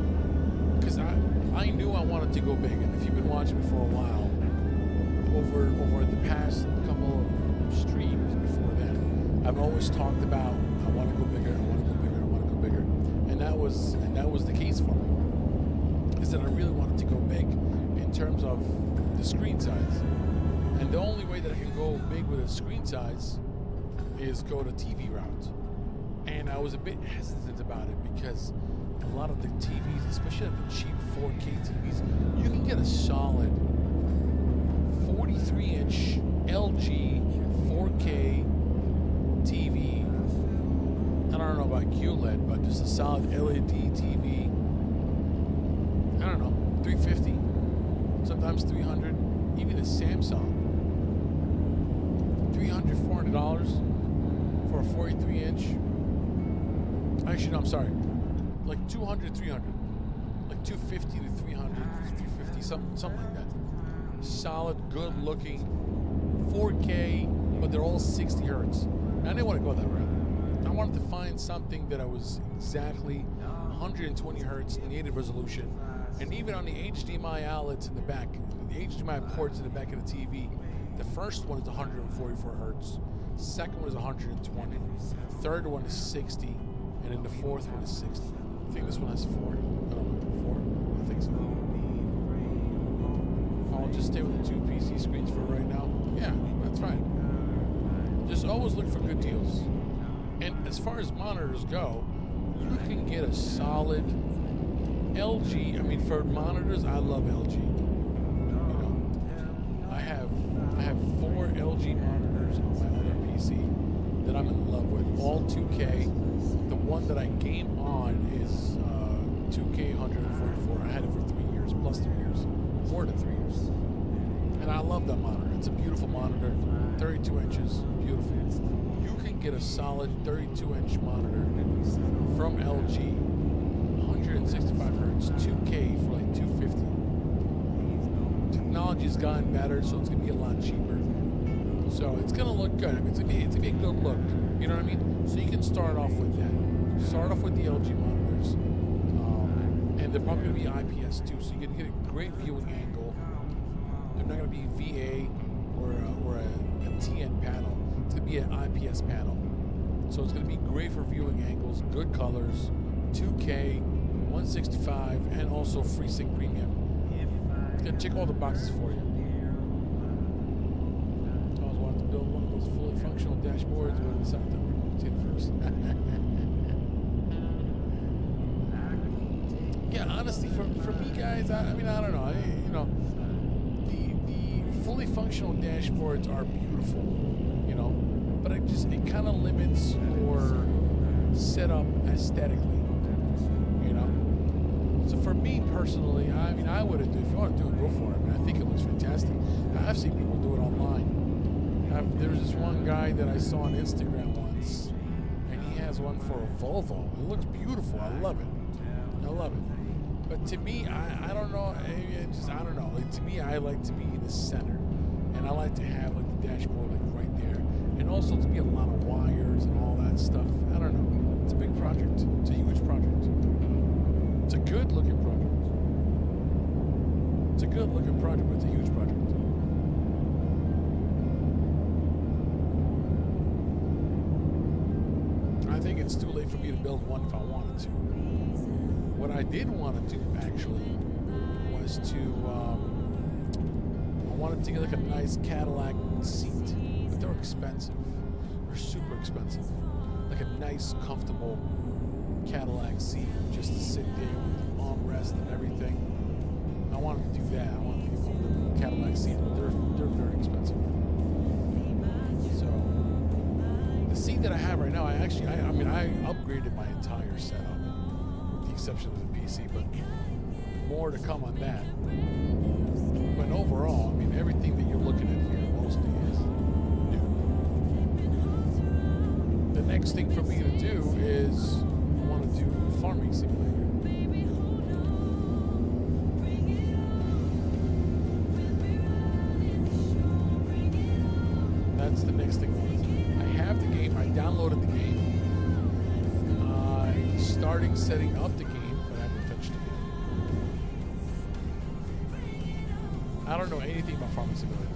Speaker 2: because I knew I wanted to go big. And if you've been watching me for a while, over the past couple of streams before then, I've always talked about I want to go bigger, I want to go bigger, I want to go bigger, and that was the case for me. Is that I really wanted to go big in terms of the screen size, and the only way that I can go big with a screen size is go the TV route. And I was a bit hesitant about it because a lot of the TVs, especially the cheap 4K TVs, you can get a solid 43-inch LG 4K TV. I don't know about QLED, but just a solid LED TV. I don't know, $350, sometimes $300. Even a Samsung, $300, $400 for a 43-inch. Actually, no, I'm sorry, like $200, $300, like $250 to $300, $350, something like that. Solid, good-looking 4K, but they're all 60 hertz. And I didn't want to go that route. I wanted to find something that I was exactly 120 hertz native resolution, and even on the HDMI outlets in the back, the HDMI ports in the back of the TV, the first one is 144 hertz, second one is 120, third one is 60, and then the fourth one is 60. I think this one has 4. I don't know, 4? I think so. I'll just stay with the 2 PC screens for right now. Yeah, that's fine. Just always look for good deals. And as far as monitors go, you can get a solid LG. I mean, for monitors, I love LG. I have 4 LG monitors on my other PC that I'm in love with. All 2K. The one that I game on is 2K 144. I had it for 3 years, plus 3 years, more than 3 years. And I love that monitor. It's a beautiful monitor, 32 inches, beautiful. You can get a solid 32-inch monitor from LG, 165 hertz, 2K for like $250. Technology's gotten better, so it's gonna be a lot cheaper. So it's gonna look good. I mean, it's gonna be a good look. You know what I mean? So you can start off with that. Start off with the LG monitors, and they're probably gonna be IPS too, so you're gonna get a great viewing angle. They're not gonna be VA or a TN panel. It's gonna be an IPS panel. So it's gonna be great for viewing angles, good colors, 2K, 165, and also FreeSync Premium. It's gonna check all the boxes for you. I always wanted to build one of those fully functional dashboards, but it's not done. See it first. Yeah, honestly, for me, guys, I mean, I don't know. The fully functional dashboards are beautiful, but it kind of limits your setup aesthetically, So for me personally, I mean, I would do. If you want to do it, go for it. I mean, I think it looks fantastic. I've seen people do it online. There's this one guy that I saw on Instagram once, and he has one for a Volvo. It looks beautiful. I love it. But to me, I don't know. I don't know. Like, to me, I like to be in the center, and I like to have like the dashboard like right there, and also to be a lot of wires and all that stuff. I don't know. It's a big project. It's a huge project. It's a good looking project. It's a good looking project, but it's a huge project. I think it's too late for me to build one if I wanted to. What I did want to do actually was to I wanted to get like a nice Cadillac seat, but they're expensive. They're super expensive. Like a nice, comfortable Cadillac seat just to sit there with the armrest and everything. I wanted to do that. I wanted to get one of the Cadillac seats, but they're very expensive. So the seat that I have right now, I upgraded my entire setup, with the exception of the PC, but more to come on that. But overall, I mean, everything that you're looking at here mostly is new. The next thing for me to do is I want to do farming simulator. That's the next thing I want to do. I have the game. I downloaded the game. Starting setting up the game, but I haven't finished the game. I don't know anything about farming simulator.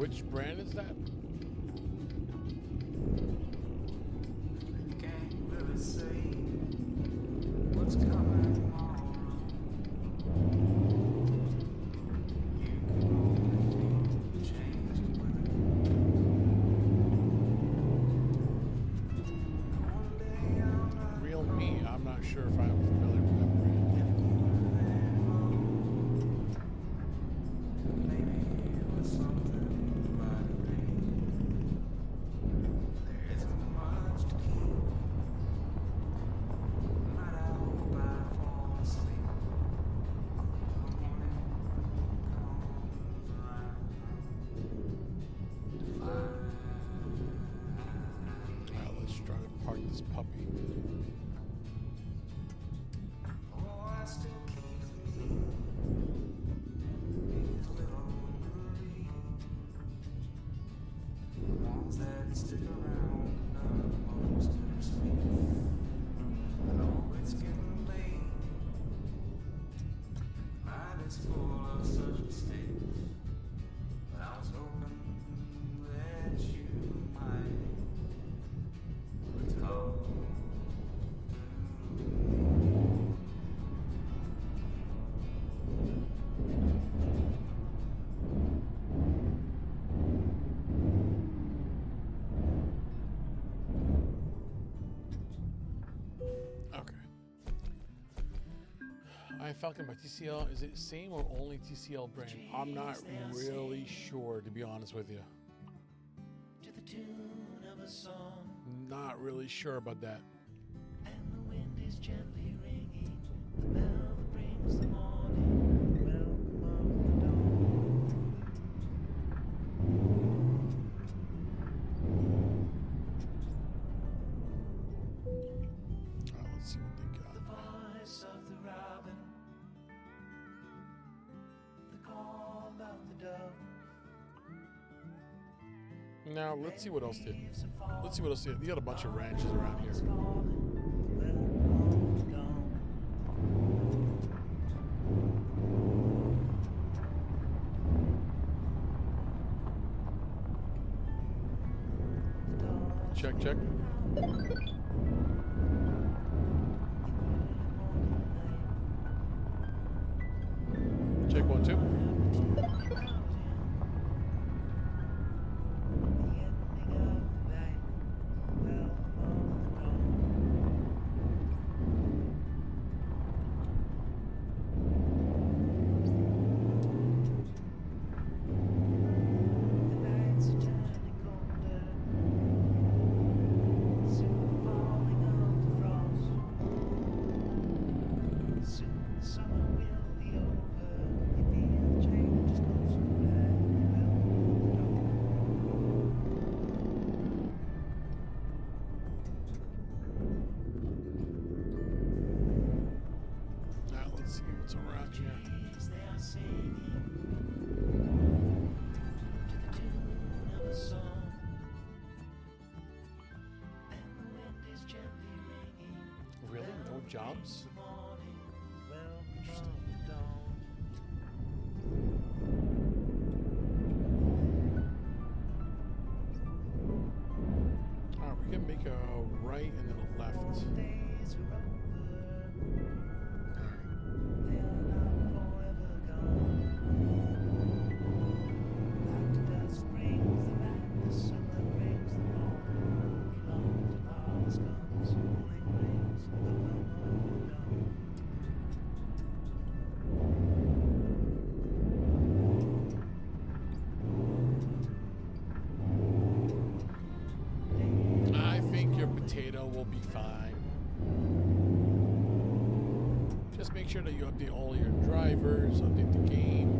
Speaker 2: Which brand is that?
Speaker 1: Can't really say what's coming on. You can only feel change with it. One day I'll
Speaker 2: Real Me. I'm not sure if I'm familiar with that brand.
Speaker 1: maybe it was something about a dream. There isn't much to keep. Might I hope I fall asleep. The morning comes around to find.
Speaker 2: Alright, let's try to park this puppy.
Speaker 1: Oh, I still keep thinking these little memories, the ones that stick around are the most bittersweet. I know it's getting late. Mind is full of such mistakes, but I was hoping that you might talk to me.
Speaker 2: Okay. Falcon by TCL. Is it same or only TCL brand? I'm not really sure, to be honest with you.
Speaker 1: To the tune of a song,
Speaker 2: Not really sure about that.
Speaker 1: and the wind is gently ringing, the bell that brings the morning, welcome of the dawn.
Speaker 2: Let's see what they got.
Speaker 1: The voice of the robin, the call of the dove.
Speaker 2: Now, let's see what else they. Let's see what else they. You got a bunch of ranches around here. Check, check. Check 1, 2. Jobs? Interesting. Alright, we can make a right and then a left. Potato will be fine. Just make sure that you update all your drivers, update the game.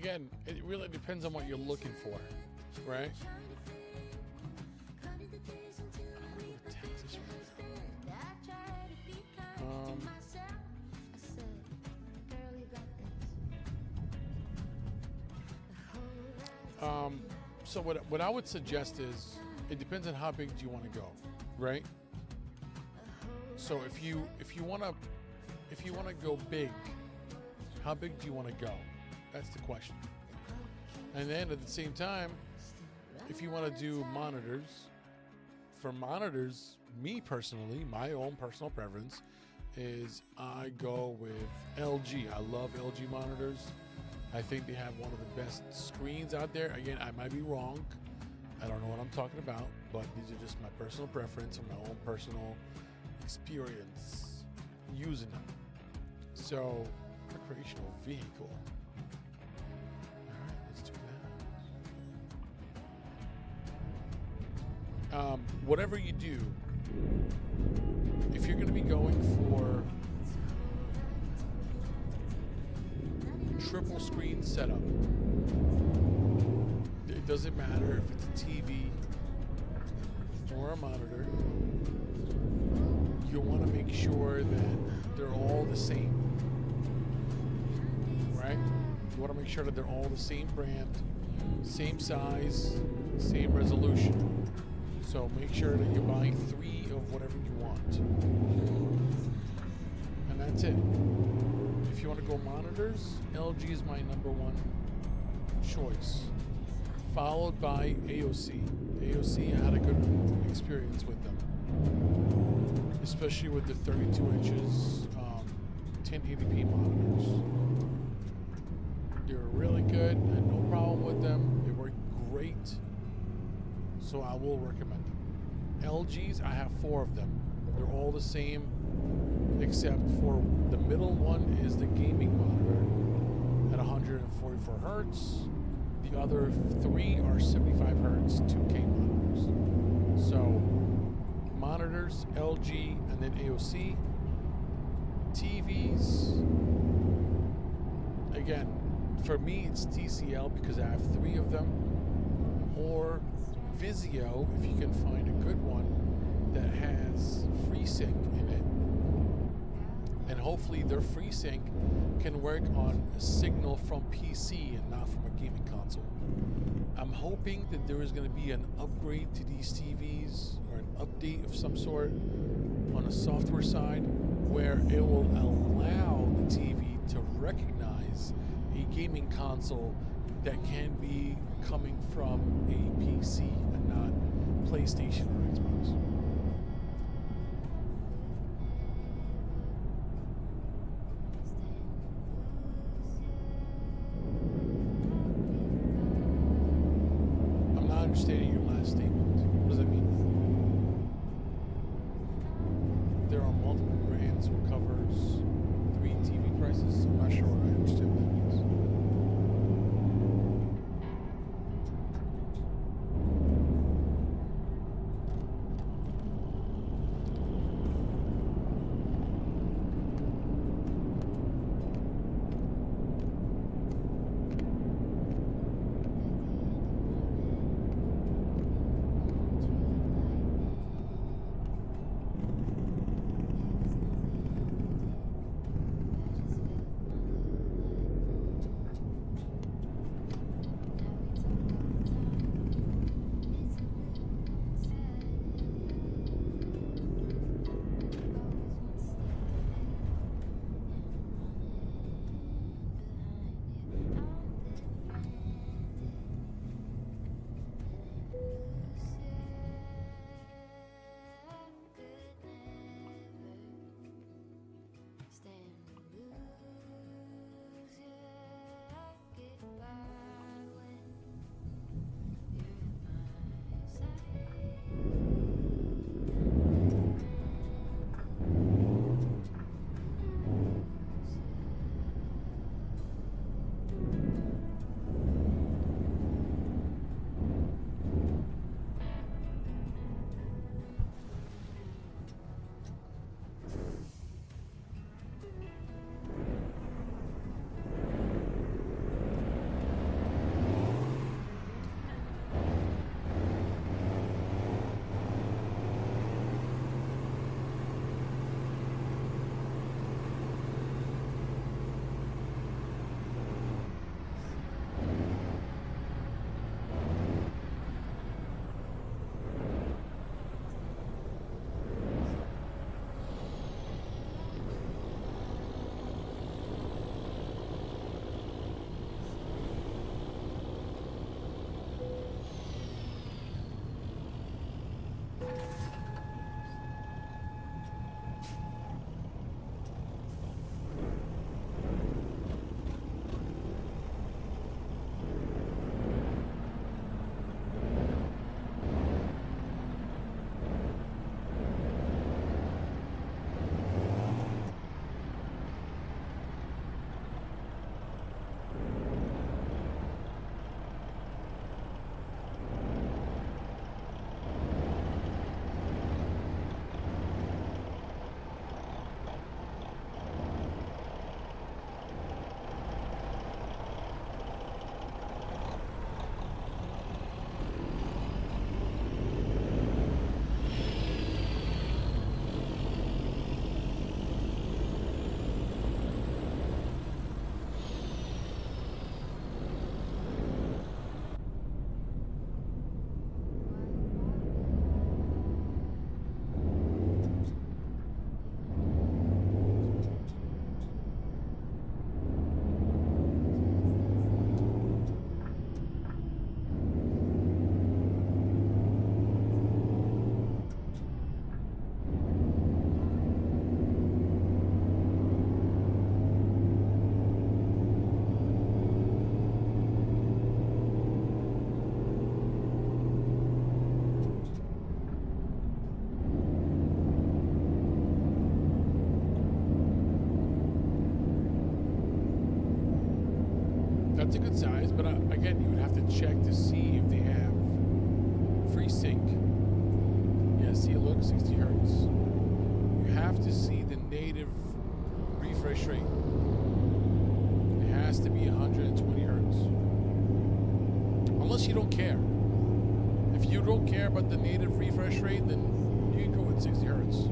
Speaker 2: again, it really depends on what you're looking for, right? So what I would suggest is, it depends on how big do you want to go, right? So if you want to go big, how big do you want to go? That's the question. And then at the same time, if you want to do monitors, for monitors, me personally, my own personal preference is I go with LG. I love LG monitors. I think they have one of the best screens out there. Again, I might be wrong. I don't know what I'm talking about, but these are just my personal preference and my own personal experience using them. So, recreational vehicle. All right, let's do that. Whatever you do, if you're going to be going for triple screen setup, it doesn't matter if it's a TV or a monitor, you want to make sure that they're all the same, right? You want to make sure that they're all the same brand, same size, same resolution. So make sure that you're buying 3 of whatever you want. And that's it. If you want to go monitors, LG is my #1 choice, followed by AOC. AOC, I had a good experience with them, especially with the 32 inches 1080p monitors. They were really good. I had no problem with them. They work great, so I will recommend them. LGs, I have 4 of them. They're all the same, except for the middle one is the gaming monitor at 144 hertz. The other 3 are 75 hertz 2K monitors. So monitors, LG, and then AOC. TVs, again, for me it's TCL because I have 3 of them, or Vizio if you can find a good one that has FreeSync in it. And hopefully their FreeSync can work on a signal from PC and not from a gaming console. I'm hoping that there is going to be an upgrade to these TVs or an update of some sort on a software side where it will allow the TV to recognize a gaming console that can be coming from a PC and not PlayStation or Xbox. I'm not understanding your last statement. What does that mean? There are multiple brands who covers 3 TV prices. I'm not sure what I understand what that means. that size, but again, you would have to check to see if they have free sync. Yeah, see, look, 60 hertz. You have to see the native refresh rate. It has to be 120 hertz. Unless you don't care. If you don't care about the native refresh rate, then you can go with 60 hertz.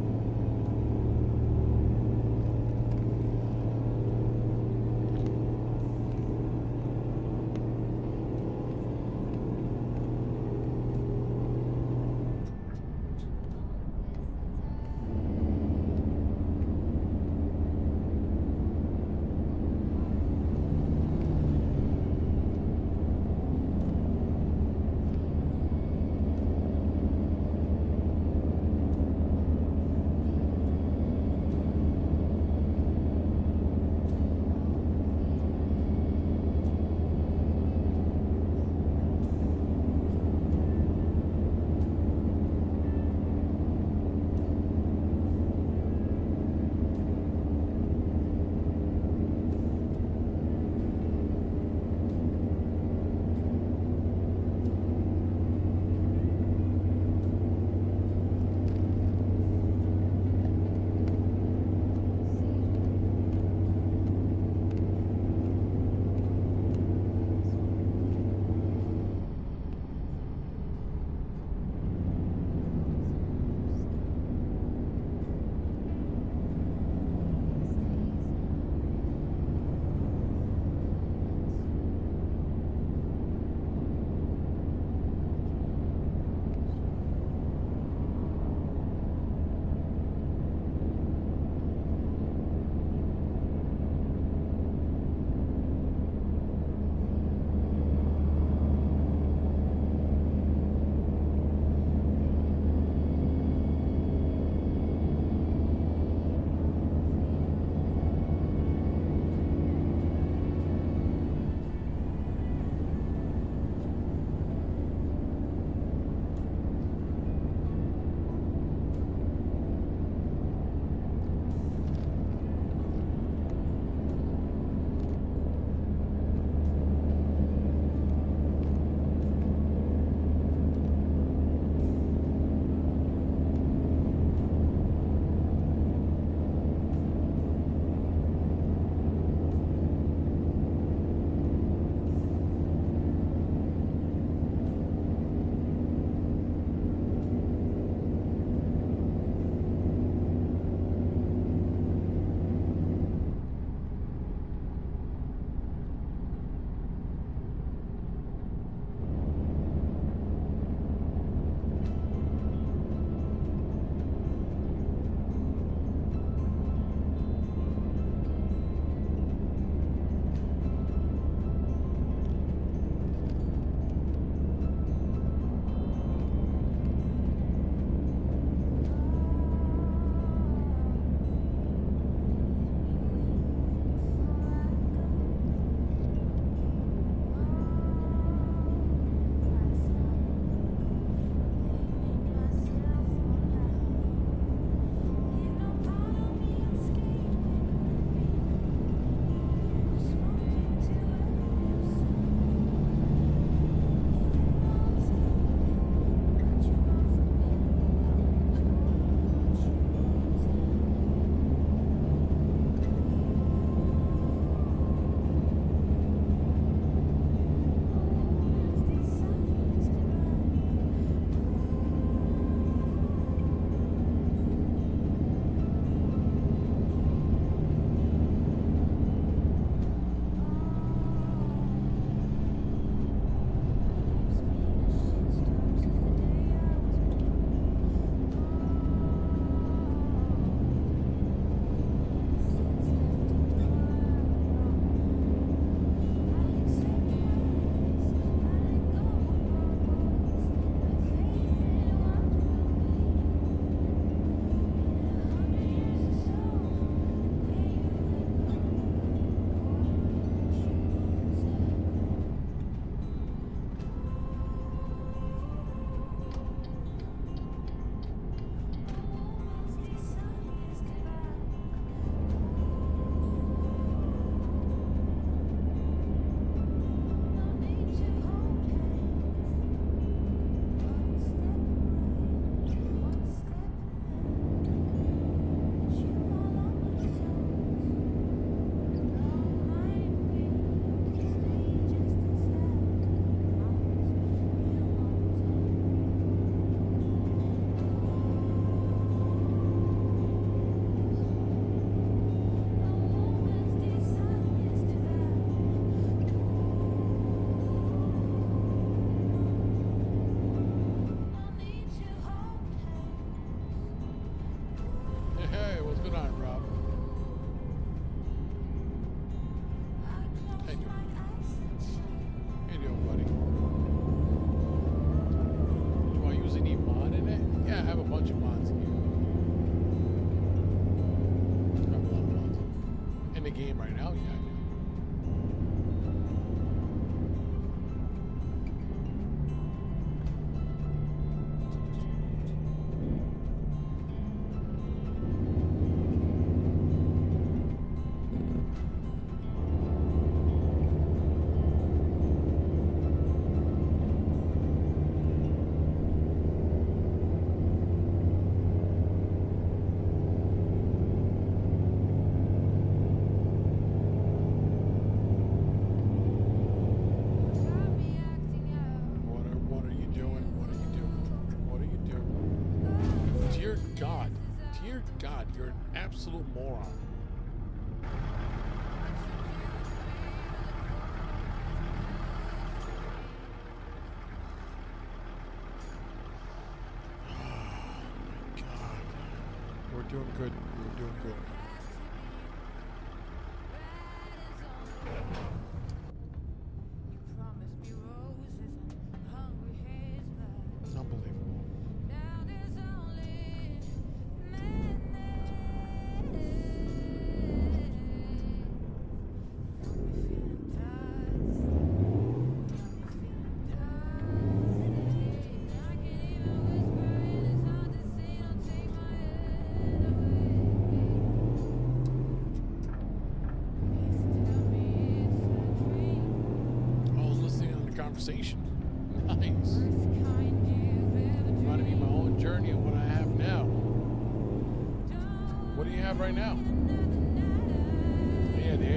Speaker 2: Yeah, I have a bunch of mods. I have a lot of mods. In the game right now, yeah, I do. God, you're an absolute moron. Oh my God. We're doing good. We're doing good. Unbelievable. Conversation. Nice. Reminded me of my own journey and what I have now. What do you have right now? Yeah, the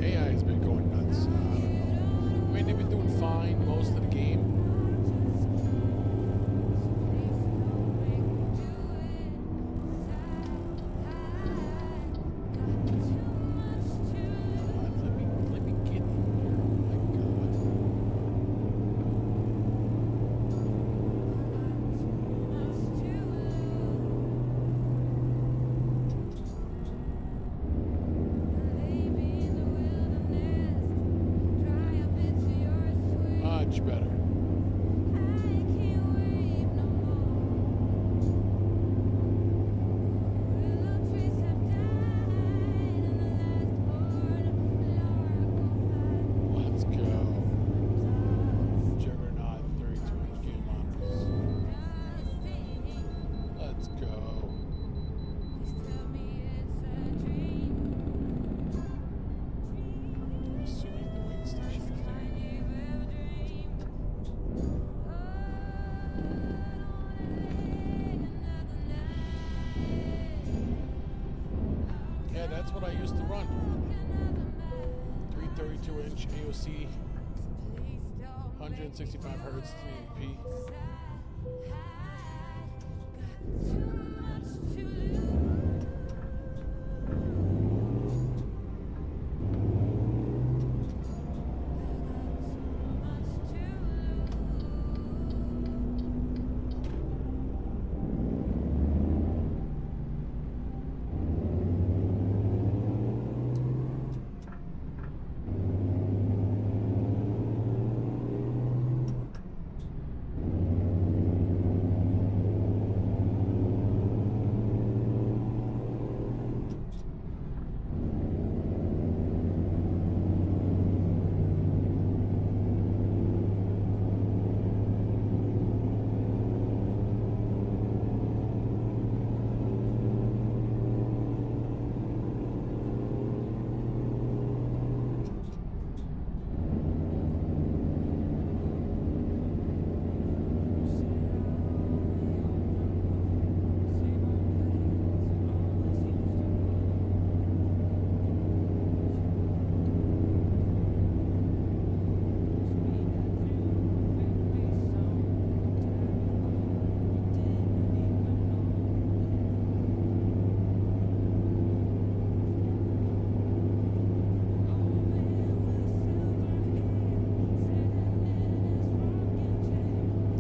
Speaker 2: AI has been going nuts. I don't know. I mean, they've been doing fine most of the game. Much better. Let's go. Juggernaut 32-inch game monitors. Let's go. Assuming the wing station is there. Yeah, that's what I used to run. 332-inch AOC, 165 hertz, 1080p.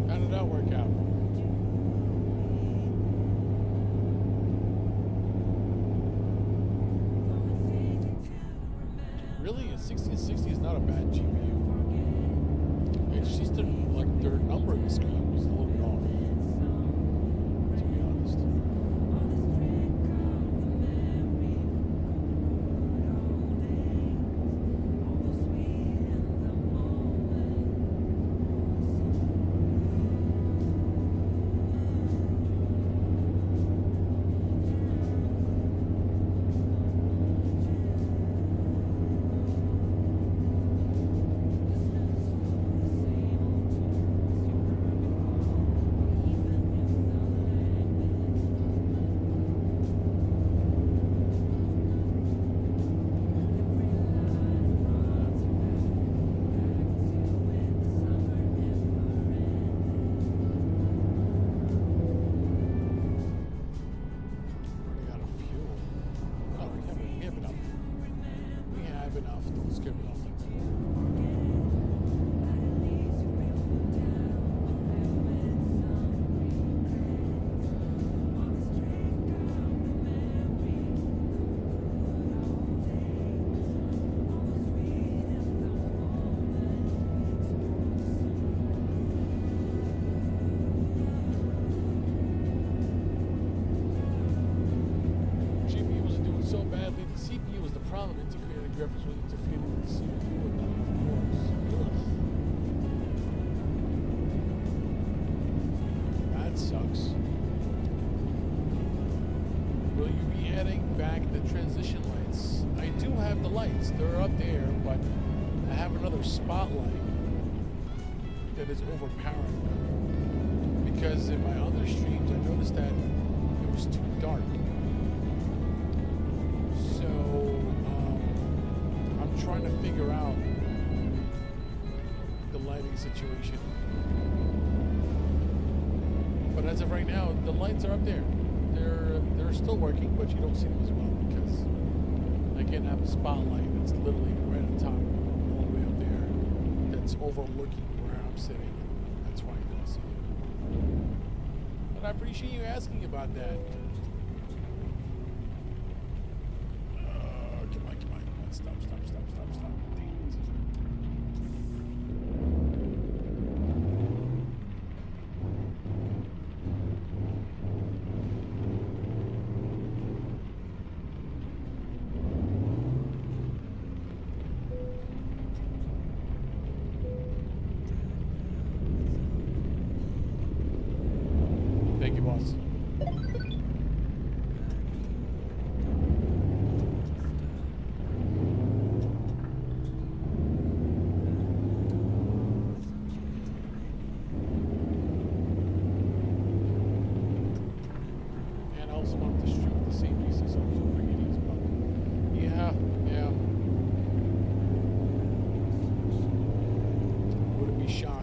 Speaker 2: How did that work out? Really, a 6060 is not a bad GPU. It's just like their numbering scheme was a little bit off. problem. Integrated graphics will interfere with the CPU with that, of course. Ugh. That sucks. Will you be adding back the transition lights? I do have the lights. They're up there, but I have another spotlight that is overpowering them. Because in my other streams, I noticed that it was too dark. So, I'm trying to figure out the lighting situation. But as of right now, the lights are up there. They're still working, but you don't see them as well because I can't have a spotlight that's literally right on top, all the way up there, that's overlooking where I'm sitting. That's why you don't see it. But I appreciate you asking about that. Come on. Stop. Dang it. Thank you, boss. And I also wanted to stream the same PC, so I was hoping it as well. Yeah. Wouldn't be shocked.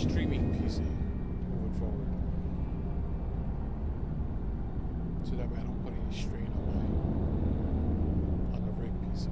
Speaker 2: streaming PC moving forward. So that way I don't put any strain on the rig PC.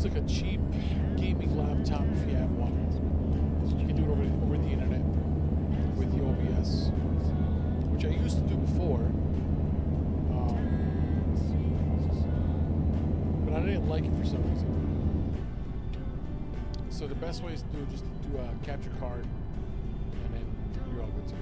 Speaker 2: Like a cheap gaming laptop if you have one. You can do it over the internet with the OBS, which I used to do before, but I didn't like it for some reason. So the best way is to do just do a capture card, and then you're all good to go.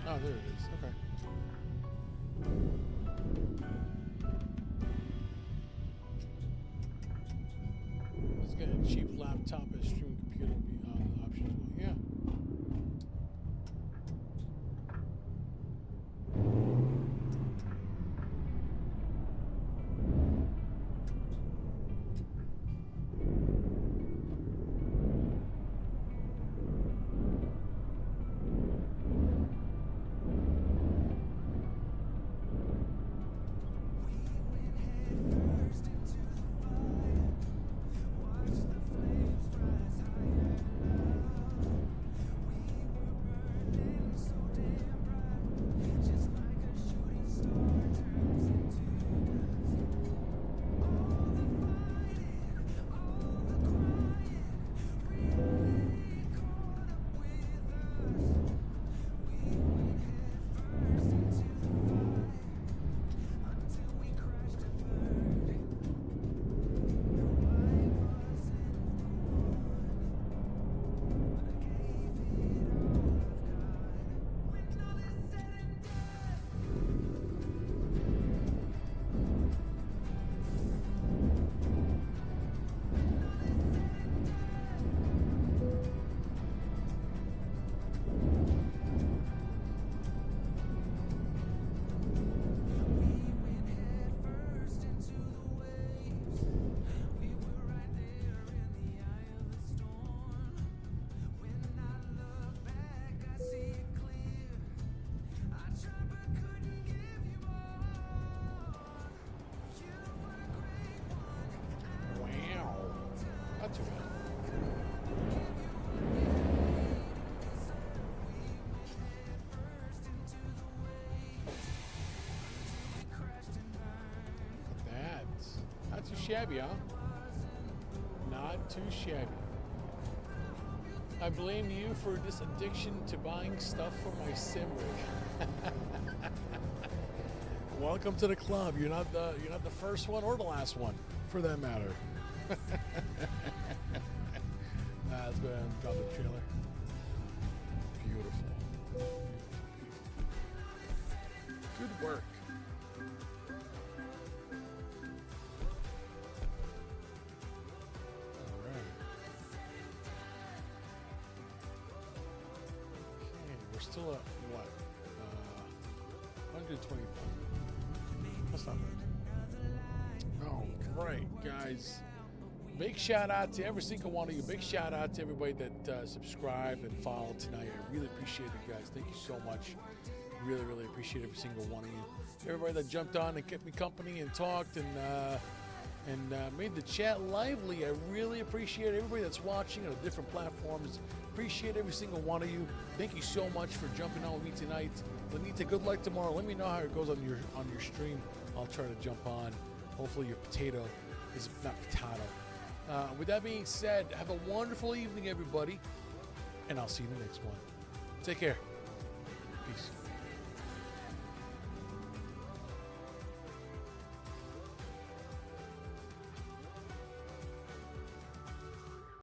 Speaker 2: Oh, there it is. Okay. Let's get a cheap laptop and a streaming computer would be the option as well. Yeah. shabby, huh? Not too shabby. I blame you for this addiction to buying stuff for my sim rig. Welcome to the club. You're not the first one or the last one, for that matter. Let's go ahead and drop the trailer. Beautiful. Good work. All right. Okay, we're still at what? 120. That's not bad. All right, guys. Big shout out to every single one of you. Big shout out to everybody that subscribed and followed tonight. I really appreciate it, guys. Thank you so much. Really, really appreciate every single one of you. Everybody that jumped on and kept me company and talked and made the chat lively. I really appreciate everybody that's watching on the different platforms. Appreciate every single one of you. Thank you so much for jumping on with me tonight. Lanita, good luck tomorrow. Let me know how it goes on your stream. I'll try to jump on. Hopefully your potato is not potato. With that being said, have a wonderful evening, everybody, and I'll see you in the next one. Take care. Peace.